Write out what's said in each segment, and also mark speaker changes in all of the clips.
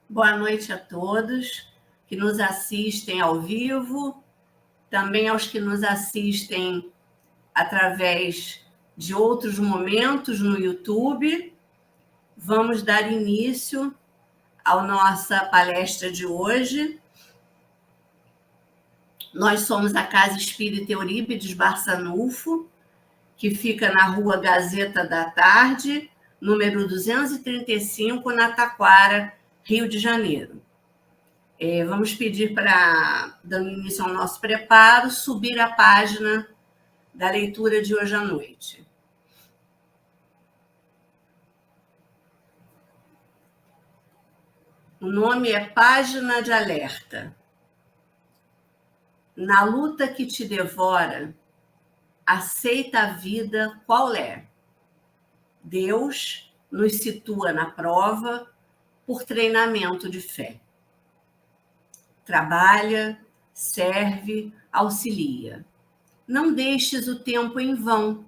Speaker 1: Boa noite a todos que nos assistem ao vivo, também aos que nos assistem através de outros momentos no YouTube. Vamos dar início à nossa palestra de hoje. Nós somos a Casa Espírita Eurípides Barçanufo, que fica na Rua Gazeta da Tarde, número 235, na Taquara, Rio de Janeiro. Vamos pedir para, dando início ao nosso preparo, subir a página da leitura de hoje à noite. O nome é Página de Alerta. Na luta que te devora, aceita a vida qual é. Deus nos situa na prova por treinamento de fé. Trabalha, serve, auxilia. Não deixes o tempo em vão.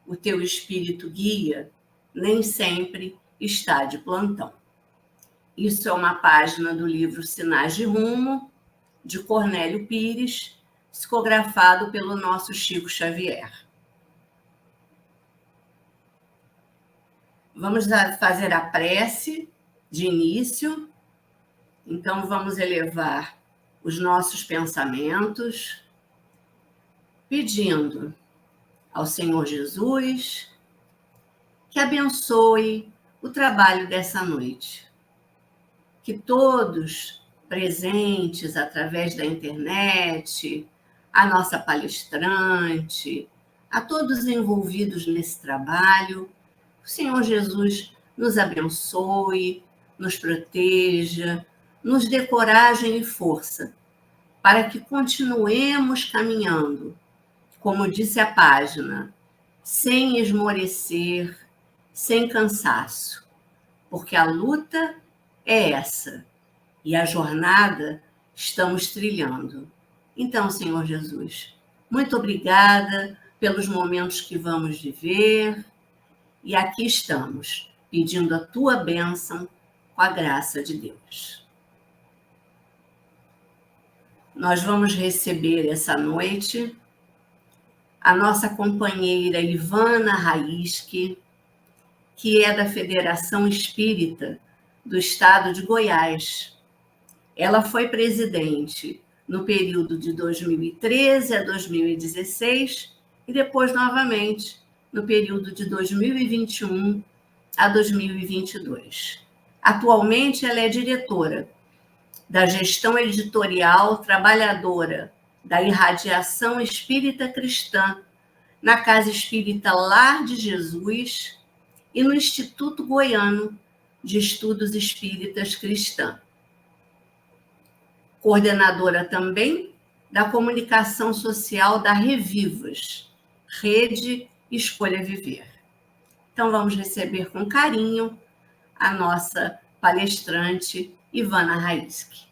Speaker 1: O teu espírito guia, nem sempre está de plantão. Isso é uma página do livro Sinais de Rumo, de Cornélio Pires, psicografado pelo nosso Chico Xavier. Vamos fazer a prece de início. Então, vamos elevar os nossos pensamentos, pedindo ao Senhor Jesus que abençoe o trabalho dessa noite. Que todos presentes através da internet, a nossa palestrante, a todos envolvidos nesse trabalho, o Senhor Jesus nos abençoe, nos proteja, nos dê coragem e força, para que continuemos caminhando, como disse a página, sem esmorecer, sem cansaço, porque a luta é essa, e a jornada estamos trilhando. Então, Senhor Jesus, muito obrigada pelos momentos que vamos viver, e aqui estamos, pedindo a tua bênção com a graça de Deus. Nós vamos receber essa noite a nossa companheira Ivana Raísque, que é da Federação Espírita do Estado de Goiás. Ela foi presidente no período de 2013 a 2016 e depois novamente no período de 2021 a 2022. Atualmente ela é diretora da Gestão Editorial Trabalhadora da Irradiação Espírita Cristã na Casa Espírita Lar de Jesus e no Instituto Goiano de Estudos Espíritas Cristã. Coordenadora também da comunicação social da Revivas, Rede Escolha Viver. Então vamos receber com carinho a nossa palestrante Ivana Raísque.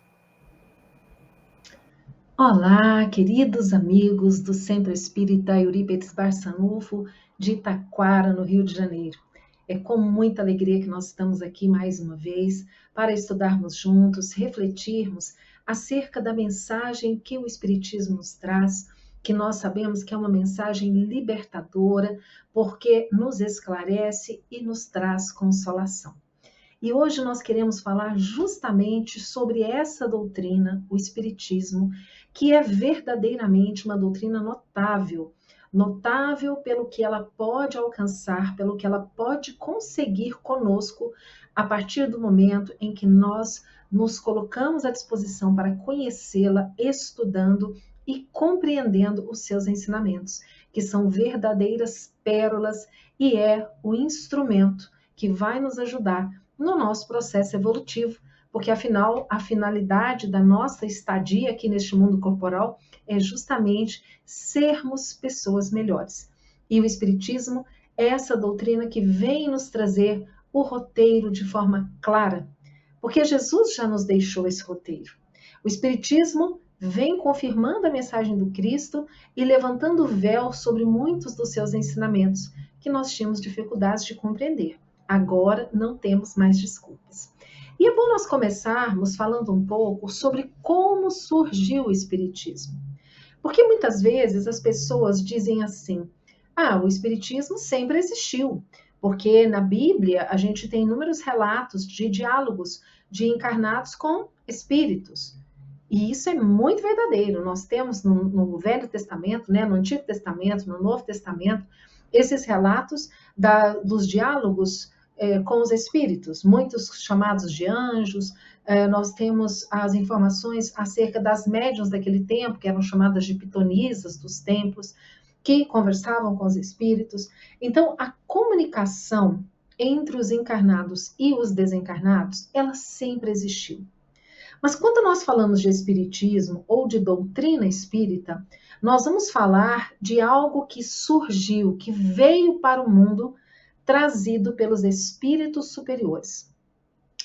Speaker 2: Olá, queridos amigos do Centro Espírita Eurípides Barçanufo de Taquara, no Rio de Janeiro. É com muita alegria que nós estamos aqui mais uma vez para estudarmos juntos, refletirmos acerca da mensagem que o Espiritismo nos traz, que nós sabemos que é uma mensagem libertadora, porque nos esclarece e nos traz consolação. E hoje nós queremos falar justamente sobre essa doutrina, o Espiritismo, que é verdadeiramente uma doutrina notável pelo que ela pode alcançar, pelo que ela pode conseguir conosco a partir do momento em que nós nos colocamos à disposição para conhecê-la, estudando e compreendendo os seus ensinamentos, que são verdadeiras pérolas e é o instrumento que vai nos ajudar no nosso processo evolutivo, porque afinal a finalidade da nossa estadia aqui neste mundo corporal é justamente sermos pessoas melhores. E o Espiritismo é essa doutrina que vem nos trazer o roteiro de forma clara, porque Jesus já nos deixou esse roteiro. O Espiritismo vem confirmando a mensagem do Cristo e levantando o véu sobre muitos dos seus ensinamentos, que nós tínhamos dificuldades de compreender. Agora não temos mais desculpas. E é bom nós começarmos falando um pouco sobre como surgiu o Espiritismo. Porque muitas vezes as pessoas dizem assim: o Espiritismo sempre existiu, porque na Bíblia a gente tem inúmeros relatos de diálogos de encarnados com espíritos. E isso é muito verdadeiro. Nós temos no Velho Testamento, né, no Antigo Testamento, no Novo Testamento, esses relatos dos diálogos com os espíritos, muitos chamados de anjos. Nós temos as informações acerca das médiuns daquele tempo, que eram chamadas de pitonisas dos templos, que conversavam com os espíritos. Então, a comunicação entre os encarnados e os desencarnados, ela sempre existiu. Mas quando nós falamos de espiritismo ou de doutrina espírita, nós vamos falar de algo que surgiu, que veio para o mundo trazido pelos espíritos superiores.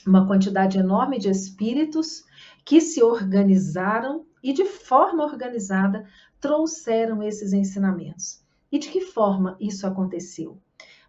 Speaker 2: Uma quantidade enorme de espíritos que se organizaram e de forma organizada trouxeram esses ensinamentos. E de que forma isso aconteceu?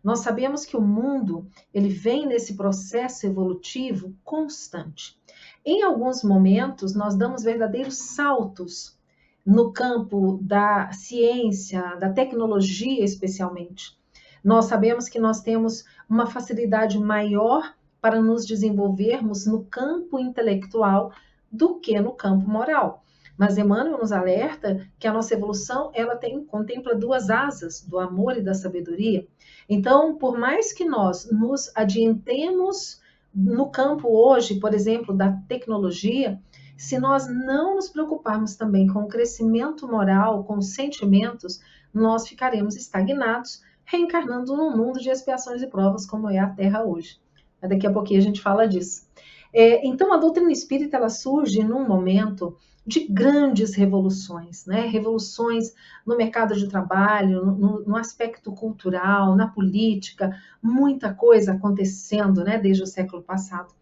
Speaker 2: Nós sabemos que o mundo, ele vem nesse processo evolutivo constante. Em alguns momentos, nós damos verdadeiros saltos no campo da ciência, da tecnologia especialmente. Nós sabemos que nós temos uma facilidade maior para nos desenvolvermos no campo intelectual do que no campo moral. Mas Emmanuel nos alerta que a nossa evolução ela contempla duas asas, do amor e da sabedoria. Então, por mais que nós nos adiantemos no campo hoje, por exemplo, da tecnologia, se nós não nos preocuparmos também com o crescimento moral, com os sentimentos, nós ficaremos estagnados, reencarnando num mundo de expiações e provas como é a Terra hoje. Mas daqui a pouquinho a gente fala disso. Então, a doutrina espírita ela surge num momento de grandes revoluções, né? Revoluções no mercado de trabalho, no aspecto cultural, na política, muita coisa acontecendo, né? Desde o século passado.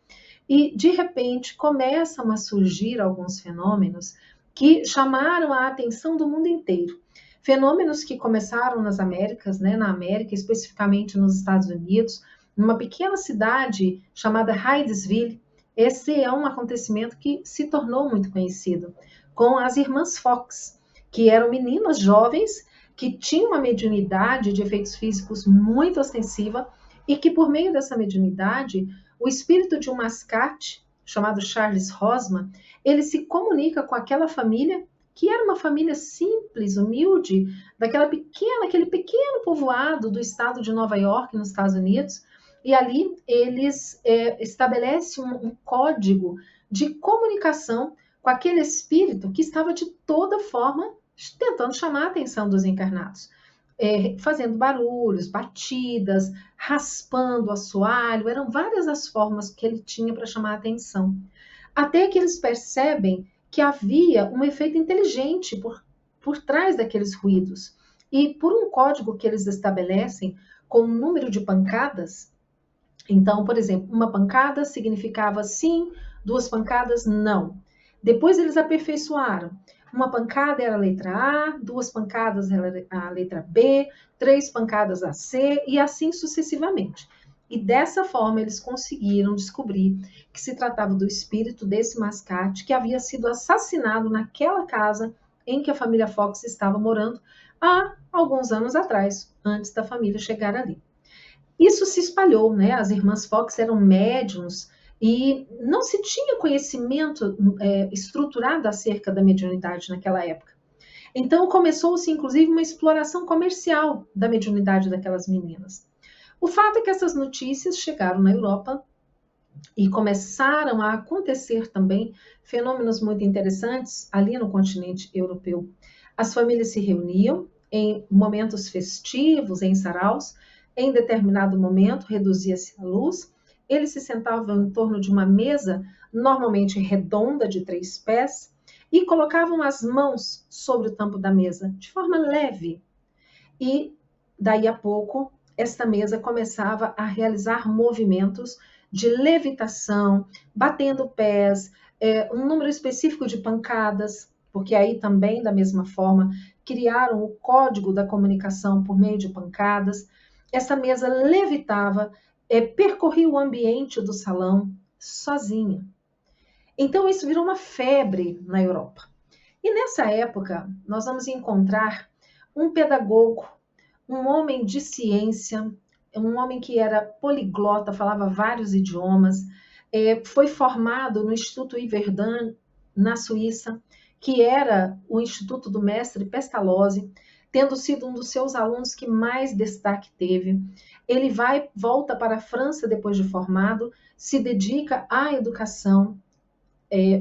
Speaker 2: E, de repente, começam a surgir alguns fenômenos que chamaram a atenção do mundo inteiro. Fenômenos que começaram nas Américas, né? Na América, especificamente nos Estados Unidos, numa pequena cidade chamada Hydesville. Esse é um acontecimento que se tornou muito conhecido, com as irmãs Fox, que eram meninas jovens que tinham uma mediunidade de efeitos físicos muito ostensiva e que, por meio dessa mediunidade, o espírito de um mascate, chamado Charles Rosman, ele se comunica com aquela família, que era uma família simples, humilde, aquele pequeno povoado do estado de Nova York, nos Estados Unidos. E ali eles estabelecem um código de comunicação com aquele espírito que estava de toda forma tentando chamar a atenção dos encarnados. Fazendo barulhos, batidas, raspando o assoalho, eram várias as formas que ele tinha para chamar a atenção. Até que eles percebem que havia um efeito inteligente por trás daqueles ruídos. E por um código que eles estabelecem com um número de pancadas. Então, por exemplo, uma pancada significava sim, duas pancadas não. Depois eles aperfeiçoaram. Uma pancada era a letra A, duas pancadas era a letra B, três pancadas a C e assim sucessivamente. E dessa forma eles conseguiram descobrir que se tratava do espírito desse mascate que havia sido assassinado naquela casa em que a família Fox estava morando há alguns anos atrás, antes da família chegar ali. Isso se espalhou, né? As irmãs Fox eram médiuns e não se tinha conhecimento estruturado acerca da mediunidade naquela época. Então começou-se, inclusive, uma exploração comercial da mediunidade daquelas meninas. O fato é que essas notícias chegaram na Europa E começaram a acontecer também fenômenos muito interessantes ali no continente europeu. As famílias se reuniam em momentos festivos, em saraus, em determinado momento reduzia-se a luz, eles se sentavam em torno de uma mesa, normalmente redonda, de 3 pés, e colocavam as mãos sobre o tampo da mesa, de forma leve. E daí a pouco, esta mesa começava a realizar movimentos de levitação, batendo pés, um número específico de pancadas, porque aí também, da mesma forma, criaram o código da comunicação por meio de pancadas. Essa mesa levitava, percorria o ambiente do salão sozinha. Então, isso virou uma febre na Europa. E nessa época, nós vamos encontrar um pedagogo, um homem de ciência, um homem que era poliglota, falava vários idiomas, foi formado no Instituto Yverdun, na Suíça, que era o instituto do mestre Pestalozzi, tendo sido um dos seus alunos que mais destaque teve. Ele volta para a França depois de formado, se dedica à educação,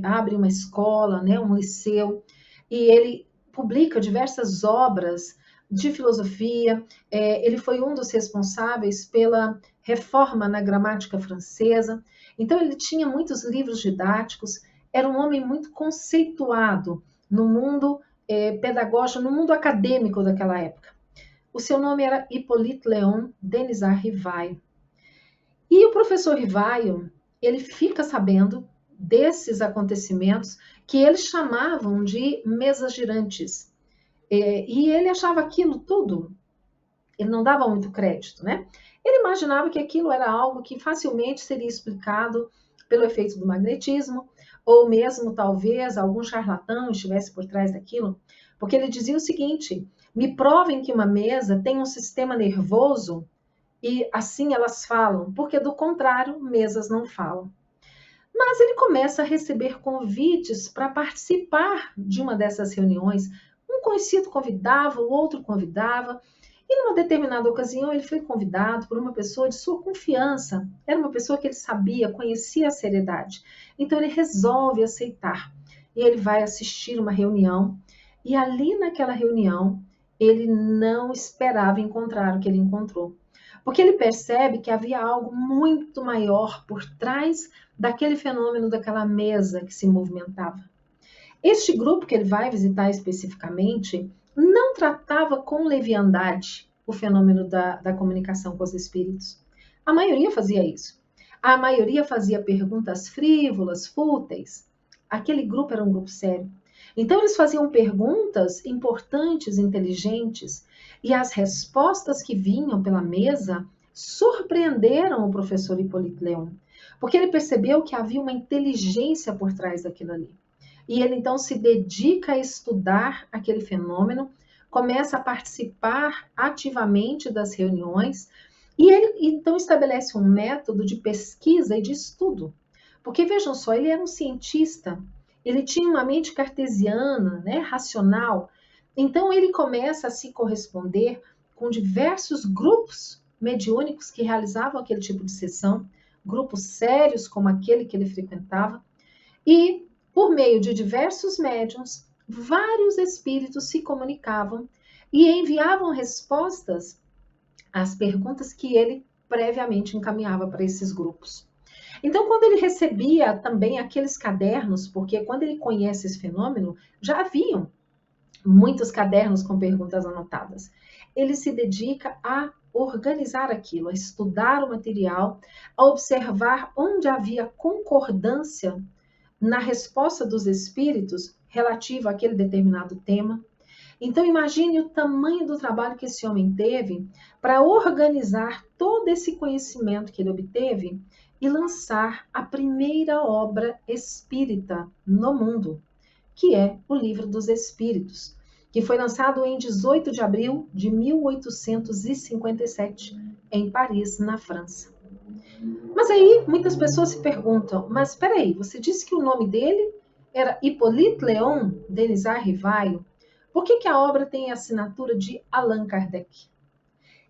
Speaker 2: abre uma escola, né, um liceu, e ele publica diversas obras de filosofia. Ele foi um dos responsáveis pela reforma na gramática francesa. Então, ele tinha muitos livros didáticos, era um homem muito conceituado no mundo pedagógico, no mundo acadêmico daquela época. O seu nome era Hippolyte Léon Denisard Rivail. E o professor Rivail, ele fica sabendo desses acontecimentos que eles chamavam de mesas girantes. E ele achava aquilo tudo, ele não dava muito crédito, né? Ele imaginava que aquilo era algo que facilmente seria explicado pelo efeito do magnetismo, ou mesmo talvez algum charlatão estivesse por trás daquilo, porque ele dizia o seguinte: me provem que uma mesa tem um sistema nervoso e assim elas falam, porque do contrário, mesas não falam. Mas ele começa a receber convites para participar de uma dessas reuniões. Um conhecido convidava, o outro convidava, e numa determinada ocasião ele foi convidado por uma pessoa de sua confiança. Era uma pessoa que ele sabia, conhecia a seriedade. Então ele resolve aceitar. E ele vai assistir uma reunião, e ali naquela reunião ele não esperava encontrar o que ele encontrou. Porque ele percebe que havia algo muito maior por trás daquele fenômeno daquela mesa que se movimentava. Este grupo que ele vai visitar especificamente não tratava com leviandade o fenômeno da comunicação com os espíritos. A maioria fazia isso. A maioria fazia perguntas frívolas, fúteis. Aquele grupo era um grupo sério. Então, eles faziam perguntas importantes, inteligentes, e as respostas que vinham pela mesa surpreenderam o professor Hippolyte Léon, porque ele percebeu que havia uma inteligência por trás daquilo ali. E ele então se dedica a estudar aquele fenômeno, começa a participar ativamente das reuniões, e ele então estabelece um método de pesquisa e de estudo. Porque vejam só, ele era um cientista, ele tinha uma mente cartesiana, né, racional. Então ele começa a se corresponder com diversos grupos mediúnicos que realizavam aquele tipo de sessão, grupos sérios como aquele que ele frequentava, e por meio de diversos médiuns, vários espíritos se comunicavam e enviavam respostas às perguntas que ele previamente encaminhava para esses grupos. Então, quando ele recebia também aqueles cadernos, porque quando ele conhece esse fenômeno, já haviam muitos cadernos com perguntas anotadas. Ele se dedica a organizar aquilo, a estudar o material, a observar onde havia concordância na resposta dos espíritos relativa àquele determinado tema. Então, imagine o tamanho do trabalho que esse homem teve para organizar todo esse conhecimento que ele obteve e lançar a primeira obra espírita no mundo, que é o Livro dos Espíritos, que foi lançado em 18 de abril de 1857, em Paris, na França. Mas aí muitas pessoas se perguntam, mas espera aí, você disse que o nome dele era Hippolyte Léon Denisard Rivail. Por que a obra tem a assinatura de Allan Kardec?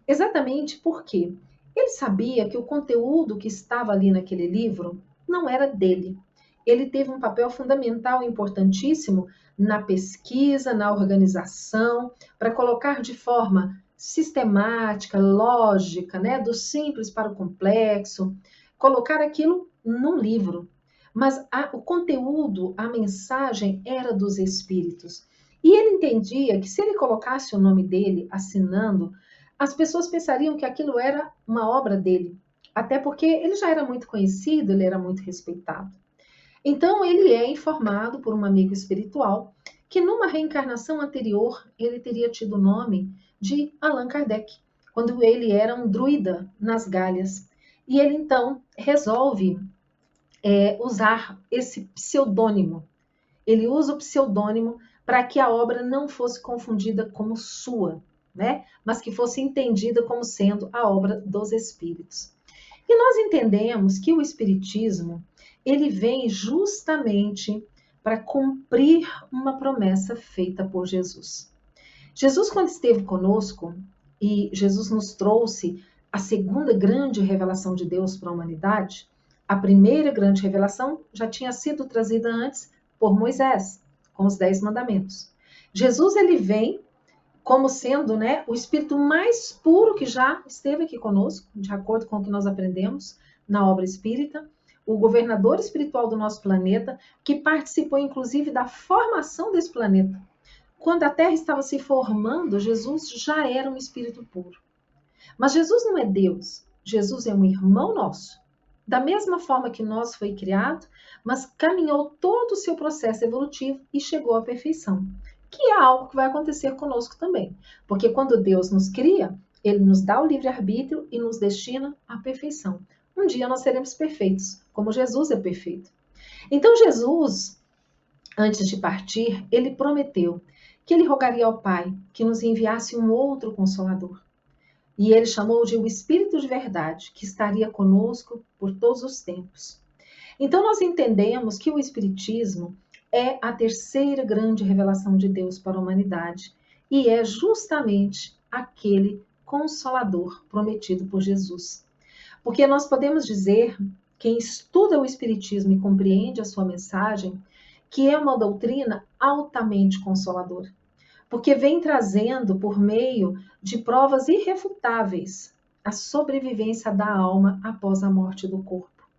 Speaker 2: Exatamente porque Ele sabia que o conteúdo que estava ali naquele livro não era dele. Ele teve um papel fundamental e importantíssimo na pesquisa, na organização, para colocar de forma sistemática, lógica, né, do simples para o complexo, colocar aquilo num livro. Mas o conteúdo, a mensagem era dos espíritos. E ele entendia que se ele colocasse o nome dele assinando, as pessoas pensariam que aquilo era uma obra dele, até porque ele já era muito conhecido, ele era muito respeitado. Então, ele é informado por um amigo espiritual que numa reencarnação anterior ele teria tido o nome de Allan Kardec, quando ele era um druida nas Galhas. E ele então resolve usar esse pseudônimo. Ele usa o pseudônimo para que a obra não fosse confundida como sua, né? Mas que fosse entendida como sendo a obra dos espíritos. E nós entendemos que o espiritismo, ele vem justamente para cumprir uma promessa feita por Jesus. Jesus, quando esteve conosco, e Jesus nos trouxe a segunda grande revelação de Deus para a humanidade, a primeira grande revelação já tinha sido trazida antes por Moisés, com os 10 mandamentos. Jesus, ele vem como sendo, né, o espírito mais puro que já esteve aqui conosco, de acordo com o que nós aprendemos na obra espírita, o governador espiritual do nosso planeta, que participou inclusive da formação desse planeta. Quando a Terra estava se formando, Jesus já era um espírito puro. Mas Jesus não é Deus, Jesus é um irmão nosso. Da mesma forma que nós foi criado, mas caminhou todo o seu processo evolutivo e chegou à perfeição. Que é algo que vai acontecer conosco também. Porque quando Deus nos cria, Ele nos dá o livre-arbítrio e nos destina à perfeição. Um dia nós seremos perfeitos, como Jesus é perfeito. Então Jesus, antes de partir, Ele prometeu que Ele rogaria ao Pai que nos enviasse um outro Consolador. E Ele chamou de o Espírito de Verdade, que estaria conosco por todos os tempos. Então nós entendemos que o Espiritismo é a terceira grande revelação de Deus para a humanidade e é justamente aquele Consolador prometido por Jesus. Porque nós podemos dizer, quem estuda o Espiritismo e compreende a sua mensagem, que é uma doutrina altamente consoladora. Porque vem trazendo, por meio de provas irrefutáveis, a sobrevivência da alma após a morte do corpo,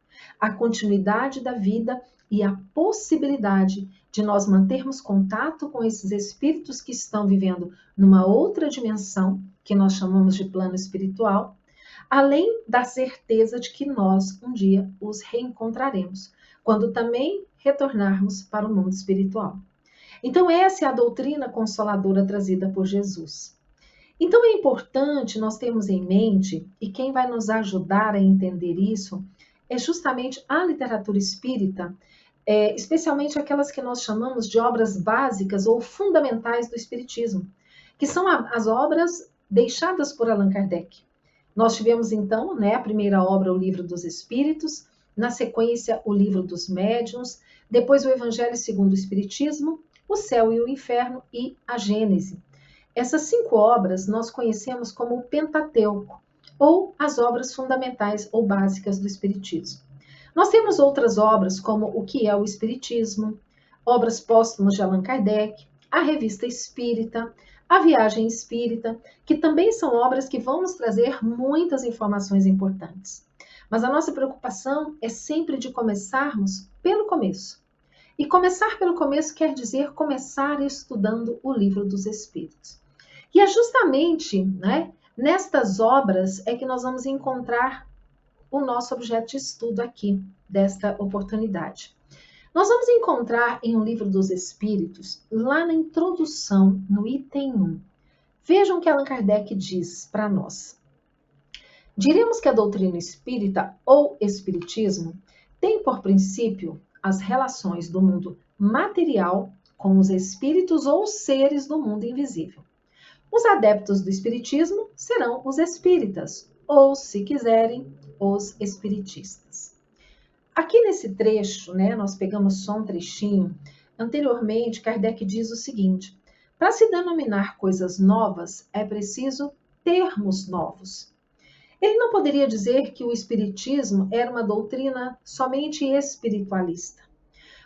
Speaker 2: a continuidade da vida e a possibilidade de nós mantermos contato com esses espíritos que estão vivendo numa outra dimensão, que nós chamamos de plano espiritual, além da certeza de que nós um dia os reencontraremos, quando também retornarmos para o mundo espiritual. Então, essa é a doutrina consoladora trazida por Jesus. Então, é importante nós termos em mente, e quem vai nos ajudar a entender isso, é justamente a literatura espírita, especialmente aquelas que nós chamamos de obras básicas ou fundamentais do Espiritismo, que são as obras deixadas por Allan Kardec. Nós tivemos, então, né, a primeira obra, o Livro dos Espíritos, na sequência, o Livro dos Médiuns, depois o Evangelho segundo o Espiritismo, o Céu e o Inferno e a Gênese. Essas 5 obras nós conhecemos como o Pentateuco, ou as obras fundamentais ou básicas do Espiritismo. Nós temos outras obras como O que é o Espiritismo, obras póstumas de Allan Kardec, a Revista Espírita, a Viagem Espírita, que também são obras que vão nos trazer muitas informações importantes. Mas a nossa preocupação é sempre de começarmos pelo começo. E começar pelo começo quer dizer começar estudando o Livro dos Espíritos. E é justamente, né, nestas obras é que nós vamos encontrar o nosso objeto de estudo aqui, desta oportunidade. Nós vamos encontrar em O Livro dos Espíritos, lá na introdução, no item 1. Vejam o que Allan Kardec diz para nós. Diremos que a doutrina espírita ou espiritismo tem por princípio as relações do mundo material com os espíritos ou seres do mundo invisível. Os adeptos do espiritismo serão os espíritas, ou, se quiserem, os espiritistas. Aqui nesse trecho, né, nós pegamos só um trechinho. Anteriormente, Kardec diz o seguinte: para se denominar coisas novas, é preciso termos novos. Ele não poderia dizer que o espiritismo era uma doutrina somente espiritualista,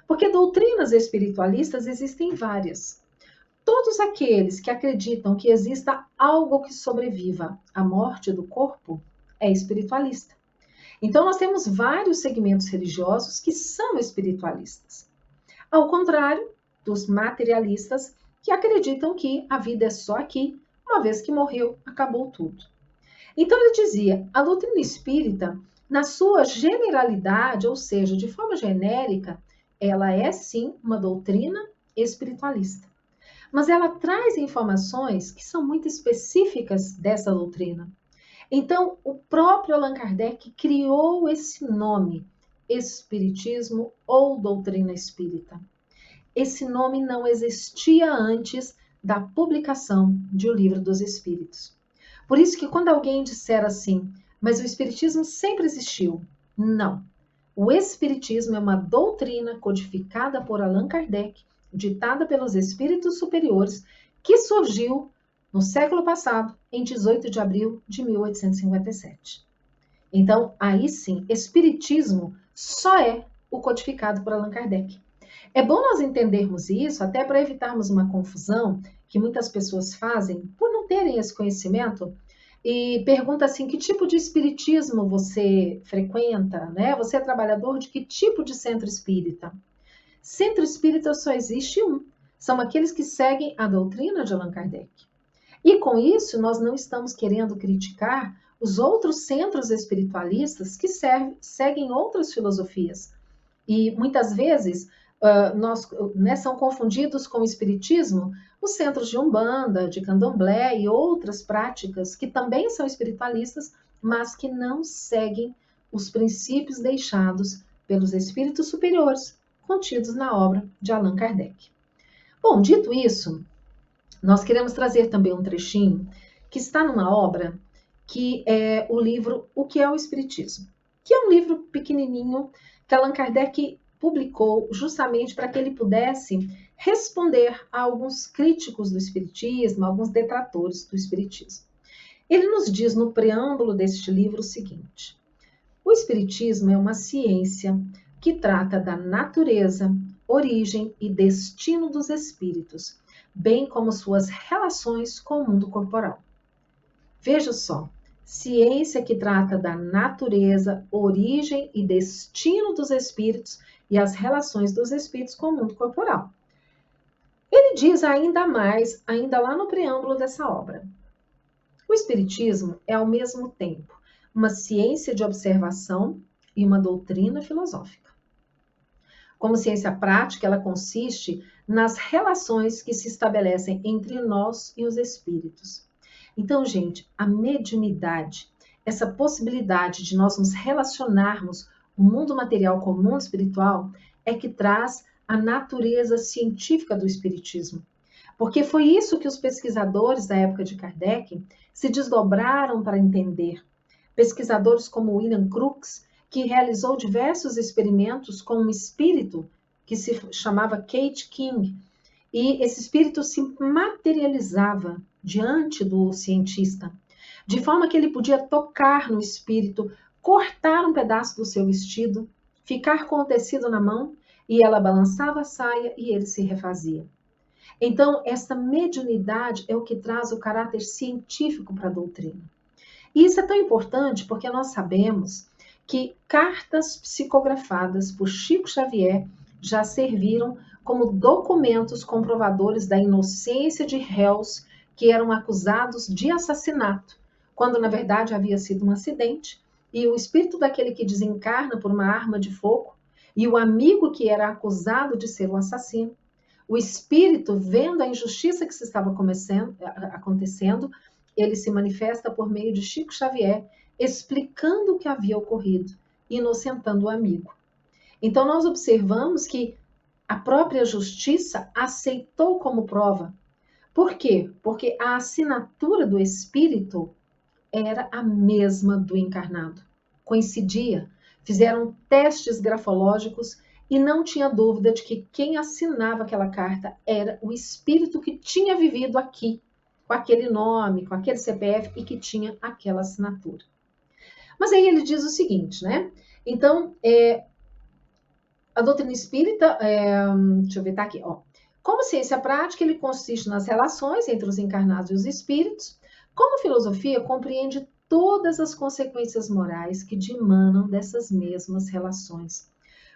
Speaker 2: porque doutrinas espiritualistas existem várias. Todos aqueles que acreditam que exista algo que sobreviva à morte do corpo é espiritualista. Então, nós temos vários segmentos religiosos que são espiritualistas. Ao contrário dos materialistas, que acreditam que a vida é só aqui, uma vez que morreu, acabou tudo. Então, ele dizia, a doutrina espírita, na sua generalidade, ou seja, de forma genérica, ela é sim uma doutrina espiritualista. Mas ela traz informações que são muito específicas dessa doutrina. Então, o próprio Allan Kardec criou esse nome, Espiritismo ou Doutrina Espírita. Esse nome não existia antes da publicação de O Livro dos Espíritos. Por isso que quando alguém disser assim, mas o Espiritismo sempre existiu, não. O Espiritismo é uma doutrina codificada por Allan Kardec, ditada pelos espíritos superiores, que surgiu no século passado, em 18 de abril de 1857. Então, aí sim, Espiritismo só é o codificado por Allan Kardec. É bom nós entendermos isso, até para evitarmos uma confusão que muitas pessoas fazem por não terem esse conhecimento e pergunta assim, que tipo de espiritismo você frequenta, né? Você é trabalhador de que tipo de centro espírita? Centro espírita só existe um. São aqueles que seguem a doutrina de Allan Kardec. E com isso, nós não estamos querendo criticar os outros centros espiritualistas que seguem outras filosofias. E muitas vezes são confundidos com o espiritismo os centros de Umbanda, de Candomblé e outras práticas que também são espiritualistas, mas que não seguem os princípios deixados pelos espíritos superiores contidos na obra de Allan Kardec. Bom, dito isso, nós queremos trazer também um trechinho que está numa obra que é o livro O que é o Espiritismo, que é um livro pequenininho que Allan Kardec publicou justamente para que ele pudesse responder a alguns críticos do Espiritismo, a alguns detratores do Espiritismo. Ele nos diz no preâmbulo deste livro o seguinte: o Espiritismo é uma ciência que trata da natureza, origem e destino dos espíritos, bem como suas relações com o mundo corporal. Veja só, ciência que trata da natureza, origem e destino dos espíritos e as relações dos espíritos com o mundo corporal. Ele diz ainda mais, ainda lá no preâmbulo dessa obra: o Espiritismo é ao mesmo tempo uma ciência de observação e uma doutrina filosófica. Como ciência prática, ela consiste nas relações que se estabelecem entre nós e os espíritos. Então, gente, a mediunidade, essa possibilidade de nós nos relacionarmos o mundo material com o mundo espiritual, é que traz a natureza científica do espiritismo. Porque foi isso que os pesquisadores da época de Kardec se desdobraram para entender. Pesquisadores como William Crookes, que realizou diversos experimentos com um espírito que se chamava Kate King, e esse espírito se materializava diante do cientista, de forma que ele podia tocar no espírito, cortar um pedaço do seu vestido, ficar com o tecido na mão, e ela balançava a saia e ele se refazia. Então, essa mediunidade é o que traz o caráter científico para a doutrina. E isso é tão importante porque nós sabemos que cartas psicografadas por Chico Xavier já serviram como documentos comprovadores da inocência de réus que eram acusados de assassinato, quando na verdade havia sido um acidente, e o espírito daquele que desencarna por uma arma de fogo, e o amigo que era acusado de ser o assassino, o espírito, vendo a injustiça que se estava acontecendo, ele se manifesta por meio de Chico Xavier, explicando o que havia ocorrido, inocentando o amigo. Então, nós observamos que a própria justiça aceitou como prova. Por quê? Porque a assinatura do espírito era a mesma do encarnado. Coincidia. Fizeram testes grafológicos e não tinha dúvida de que quem assinava aquela carta era o espírito que tinha vivido aqui, com aquele nome, com aquele CPF e que tinha aquela assinatura. Mas aí ele diz o seguinte, né? Então, a doutrina espírita, deixa eu ver, tá aqui, ó. Como ciência prática, ele consiste nas relações entre os encarnados e os espíritos. Como filosofia, compreende todas as consequências morais que dimanam dessas mesmas relações.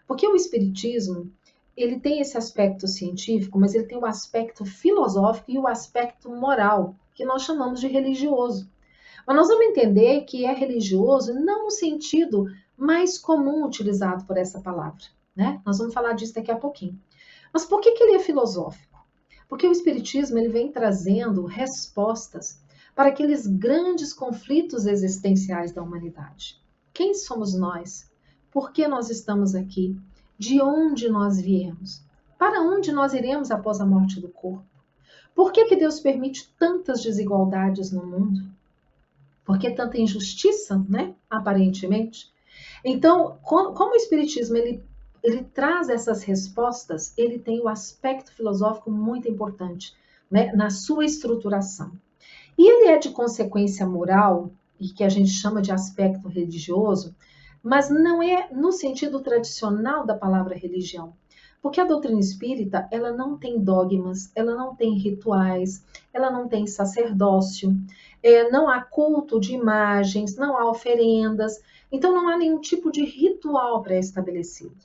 Speaker 2: Porque o espiritismo, ele tem esse aspecto científico, mas ele tem o aspecto filosófico e o aspecto moral, que nós chamamos de religioso. Mas nós vamos entender que é religioso não no sentido mais comum utilizado por essa palavra, né? Nós vamos falar disso daqui a pouquinho. Mas por que ele é filosófico? Porque o espiritismo ele vem trazendo respostas para aqueles grandes conflitos existenciais da humanidade. Quem somos nós? Por que nós estamos aqui? De onde nós viemos? Para onde nós iremos após a morte do corpo? Por que Deus permite tantas desigualdades no mundo? Por que tanta injustiça, né? Aparentemente. Então, como o Espiritismo ele traz essas respostas, ele tem o aspecto filosófico muito importante, né? Na sua estruturação. E ele é de consequência moral, e que a gente chama de aspecto religioso, mas não é no sentido tradicional da palavra religião. Porque a doutrina espírita, ela não tem dogmas, ela não tem rituais, ela não tem sacerdócio, não há culto de imagens, não há oferendas, então não há nenhum tipo de ritual pré-estabelecido.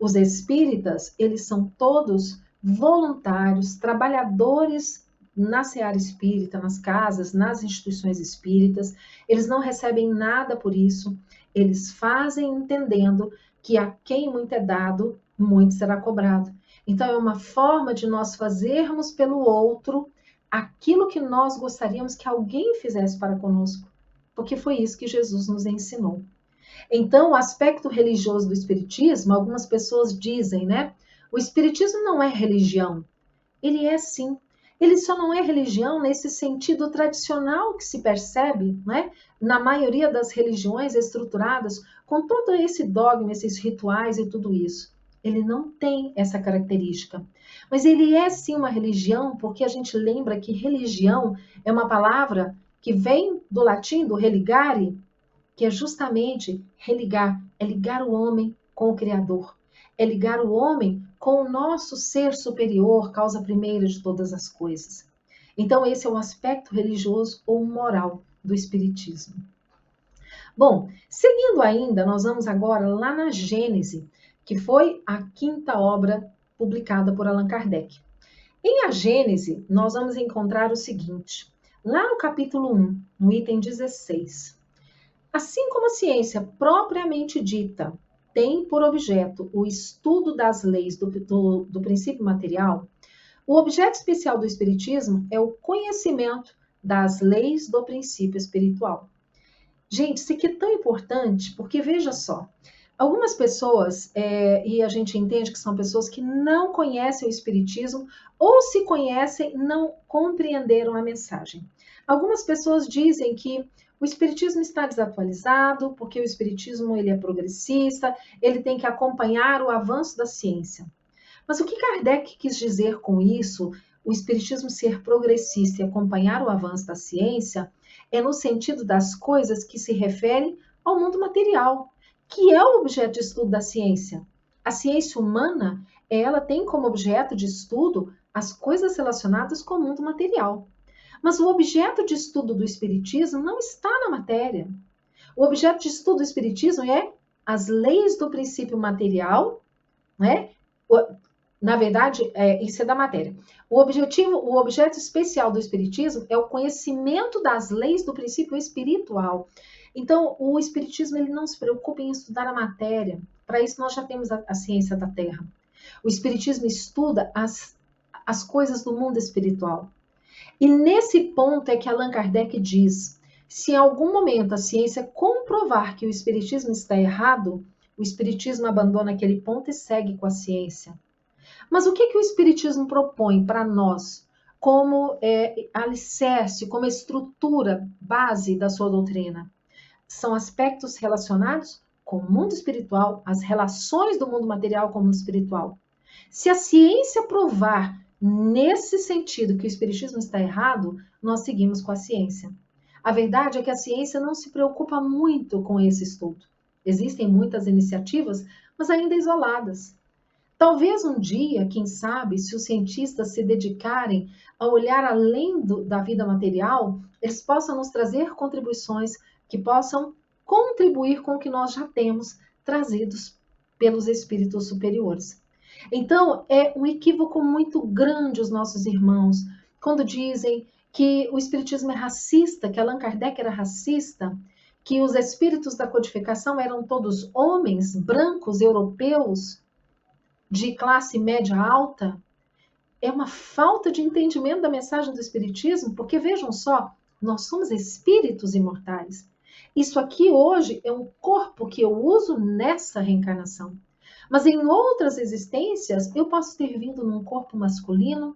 Speaker 2: Os espíritas, eles são todos voluntários, trabalhadores na seara espírita, nas casas, nas instituições espíritas, eles não recebem nada por isso, eles fazem entendendo que a quem muito é dado, muito será cobrado. Então, é uma forma de nós fazermos pelo outro aquilo que nós gostaríamos que alguém fizesse para conosco, porque foi isso que Jesus nos ensinou. Então, o aspecto religioso do espiritismo, algumas pessoas dizem, né? O espiritismo não é religião. Ele é sim. Ele só não é religião nesse sentido tradicional que se percebe, né? Na maioria das religiões estruturadas, com todo esse dogma, esses rituais e tudo isso. Ele não tem essa característica. Mas ele é sim uma religião, porque a gente lembra que religião é uma palavra que vem do latim, do religare, que é justamente religar, é ligar o homem com o Criador, é ligar o homem com o nosso ser superior, causa primeira de todas as coisas. Então, esse é o aspecto religioso ou moral do Espiritismo. Bom, seguindo ainda, nós vamos agora lá na Gênese, que foi a quinta obra publicada por Allan Kardec. Em A Gênese, nós vamos encontrar o seguinte, lá no capítulo 1, no item 16. Assim como a ciência propriamente dita tem por objeto o estudo das leis do princípio material, o objeto especial do Espiritismo é o conhecimento das leis do princípio espiritual. Gente, isso aqui é tão importante, porque veja só, algumas pessoas, e a gente entende que são pessoas que não conhecem o Espiritismo, ou se conhecem, não compreenderam a mensagem. Algumas pessoas dizem que o Espiritismo está desatualizado, porque o Espiritismo ele é progressista, ele tem que acompanhar o avanço da ciência. Mas o que Kardec quis dizer com isso, o Espiritismo ser progressista e acompanhar o avanço da ciência, é no sentido das coisas que se referem ao mundo material, que é o objeto de estudo da ciência. A ciência humana, ela tem como objeto de estudo as coisas relacionadas com o mundo material. Mas o objeto de estudo do Espiritismo não está na matéria. O objeto de estudo do Espiritismo é as leis do princípio material, né? Na verdade, isso é da matéria. O objeto especial do Espiritismo é o conhecimento das leis do princípio espiritual. Então, o Espiritismo ele não se preocupa em estudar a matéria. Para isso, nós já temos a ciência da Terra. O Espiritismo estuda as coisas do mundo espiritual. E nesse ponto é que Allan Kardec diz, se em algum momento a ciência comprovar que o Espiritismo está errado, o Espiritismo abandona aquele ponto e segue com a ciência. Mas o que o Espiritismo propõe para nós como alicerce, como estrutura base da sua doutrina? São aspectos relacionados com o mundo espiritual, as relações do mundo material com o mundo espiritual. Se a ciência provar nesse sentido que o Espiritismo está errado, nós seguimos com a ciência. A verdade é que a ciência não se preocupa muito com esse estudo. Existem muitas iniciativas, mas ainda isoladas. Talvez um dia, quem sabe, se os cientistas se dedicarem a olhar além da vida material, eles possam nos trazer contribuições que possam contribuir com o que nós já temos trazidos pelos espíritos superiores. Então, é um equívoco muito grande os nossos irmãos quando dizem que o espiritismo é racista, que Allan Kardec era racista, que os espíritos da codificação eram todos homens brancos, europeus, de classe média alta. É uma falta de entendimento da mensagem do espiritismo, porque vejam só, nós somos espíritos imortais. Isso aqui hoje é um corpo que eu uso nessa reencarnação. Mas em outras existências, eu posso ter vindo num corpo masculino,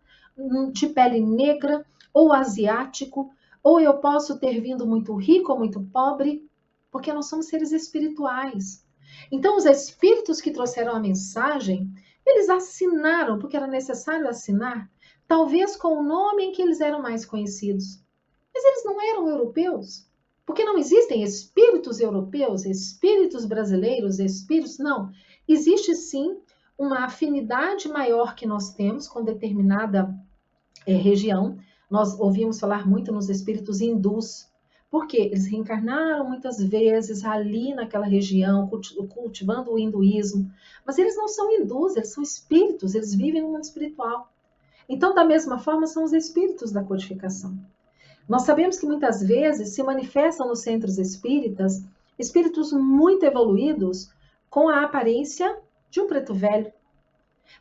Speaker 2: de pele negra, ou asiático, ou eu posso ter vindo muito rico ou muito pobre, porque nós somos seres espirituais. Então, os espíritos que trouxeram a mensagem, eles assinaram, porque era necessário assinar, talvez com o nome em que eles eram mais conhecidos. Mas eles não eram europeus. Porque não existem espíritos europeus, espíritos brasileiros, espíritos. Não. Existe sim uma afinidade maior que nós temos com determinada região. Nós ouvimos falar muito nos espíritos hindus. Porque eles reencarnaram muitas vezes ali naquela região, cultivando o hinduísmo. Mas eles não são hindus, eles são espíritos, eles vivem no mundo espiritual. Então, da mesma forma, são os espíritos da codificação. Nós sabemos que muitas vezes se manifestam nos centros espíritas espíritos muito evoluídos com a aparência de um preto velho.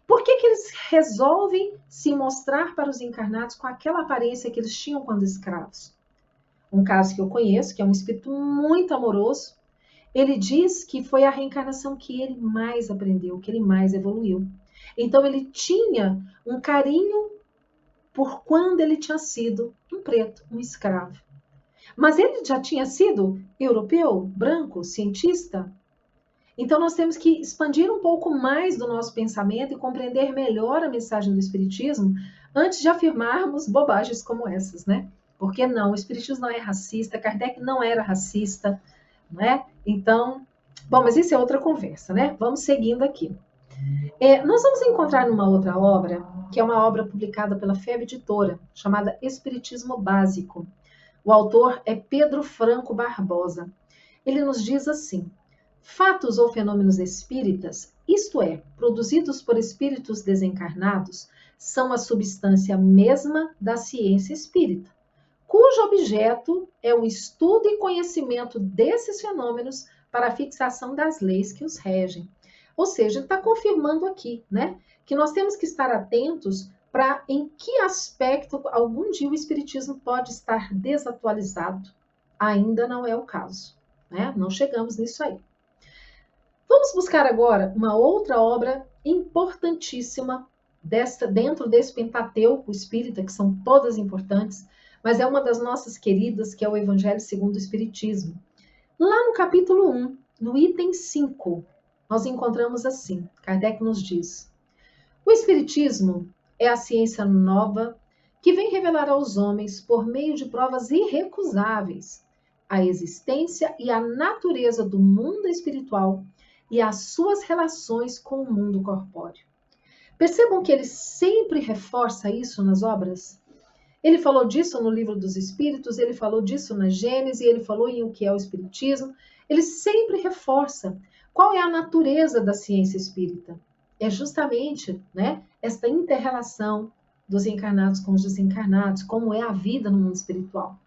Speaker 2: Por que eles resolvem se mostrar para os encarnados com aquela aparência que eles tinham quando escravos? Um caso que eu conheço, que é um espírito muito amoroso, ele diz que foi a reencarnação que ele mais aprendeu, que ele mais evoluiu. Então ele tinha um carinho por quando ele tinha sido um preto, um escravo. Mas ele já tinha sido europeu, branco, cientista. Então nós temos que expandir um pouco mais do nosso pensamento e compreender melhor a mensagem do Espiritismo antes de afirmarmos bobagens como essas, né? Porque não, o Espiritismo não é racista, Kardec não era racista, não é? Então, bom, mas isso é outra conversa, né? Vamos seguindo aqui. Nós vamos encontrar numa outra obra, que é uma obra publicada pela FEB Editora, chamada Espiritismo Básico. O autor é Pedro Franco Barbosa. Ele nos diz assim: fatos ou fenômenos espíritas, isto é, produzidos por espíritos desencarnados, são a substância mesma da ciência espírita, cujo objeto é o estudo e conhecimento desses fenômenos para a fixação das leis que os regem. Ou seja, está confirmando aqui, né, que nós temos que estar atentos para em que aspecto algum dia o Espiritismo pode estar desatualizado. Ainda não é o caso, né? Não chegamos nisso aí. Vamos buscar agora uma outra obra importantíssima dentro desse Pentateuco espírita, que são todas importantes, mas é uma das nossas queridas, que é o Evangelho segundo o Espiritismo. Lá no capítulo 1, no item 5, nós encontramos assim, Kardec nos diz: o Espiritismo é a ciência nova que vem revelar aos homens, por meio de provas irrecusáveis, a existência e a natureza do mundo espiritual e as suas relações com o mundo corpóreo. Percebam que ele sempre reforça isso nas obras. Ele falou disso no Livro dos Espíritos, ele falou disso na Gênese, ele falou em O que é o Espiritismo. Ele sempre reforça qual é a natureza da ciência espírita. É justamente, né, esta inter-relação dos encarnados com os desencarnados, como é a vida no mundo espiritual.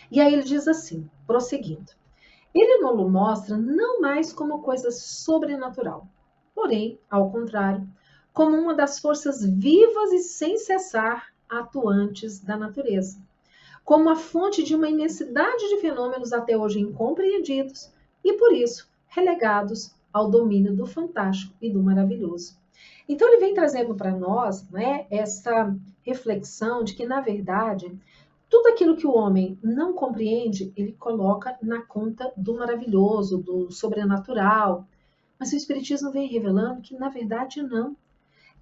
Speaker 2: E aí ele diz assim, prosseguindo: ele nos mostra não mais como coisa sobrenatural, porém, ao contrário, como uma das forças vivas e sem cessar atuantes da natureza, como a fonte de uma imensidade de fenômenos até hoje incompreendidos e, por isso, relegados ao domínio do fantástico e do maravilhoso. Então, ele vem trazendo para nós, né, essa reflexão de que, na verdade, tudo aquilo que o homem não compreende, ele coloca na conta do maravilhoso, do sobrenatural. Mas o Espiritismo vem revelando que, na verdade, não.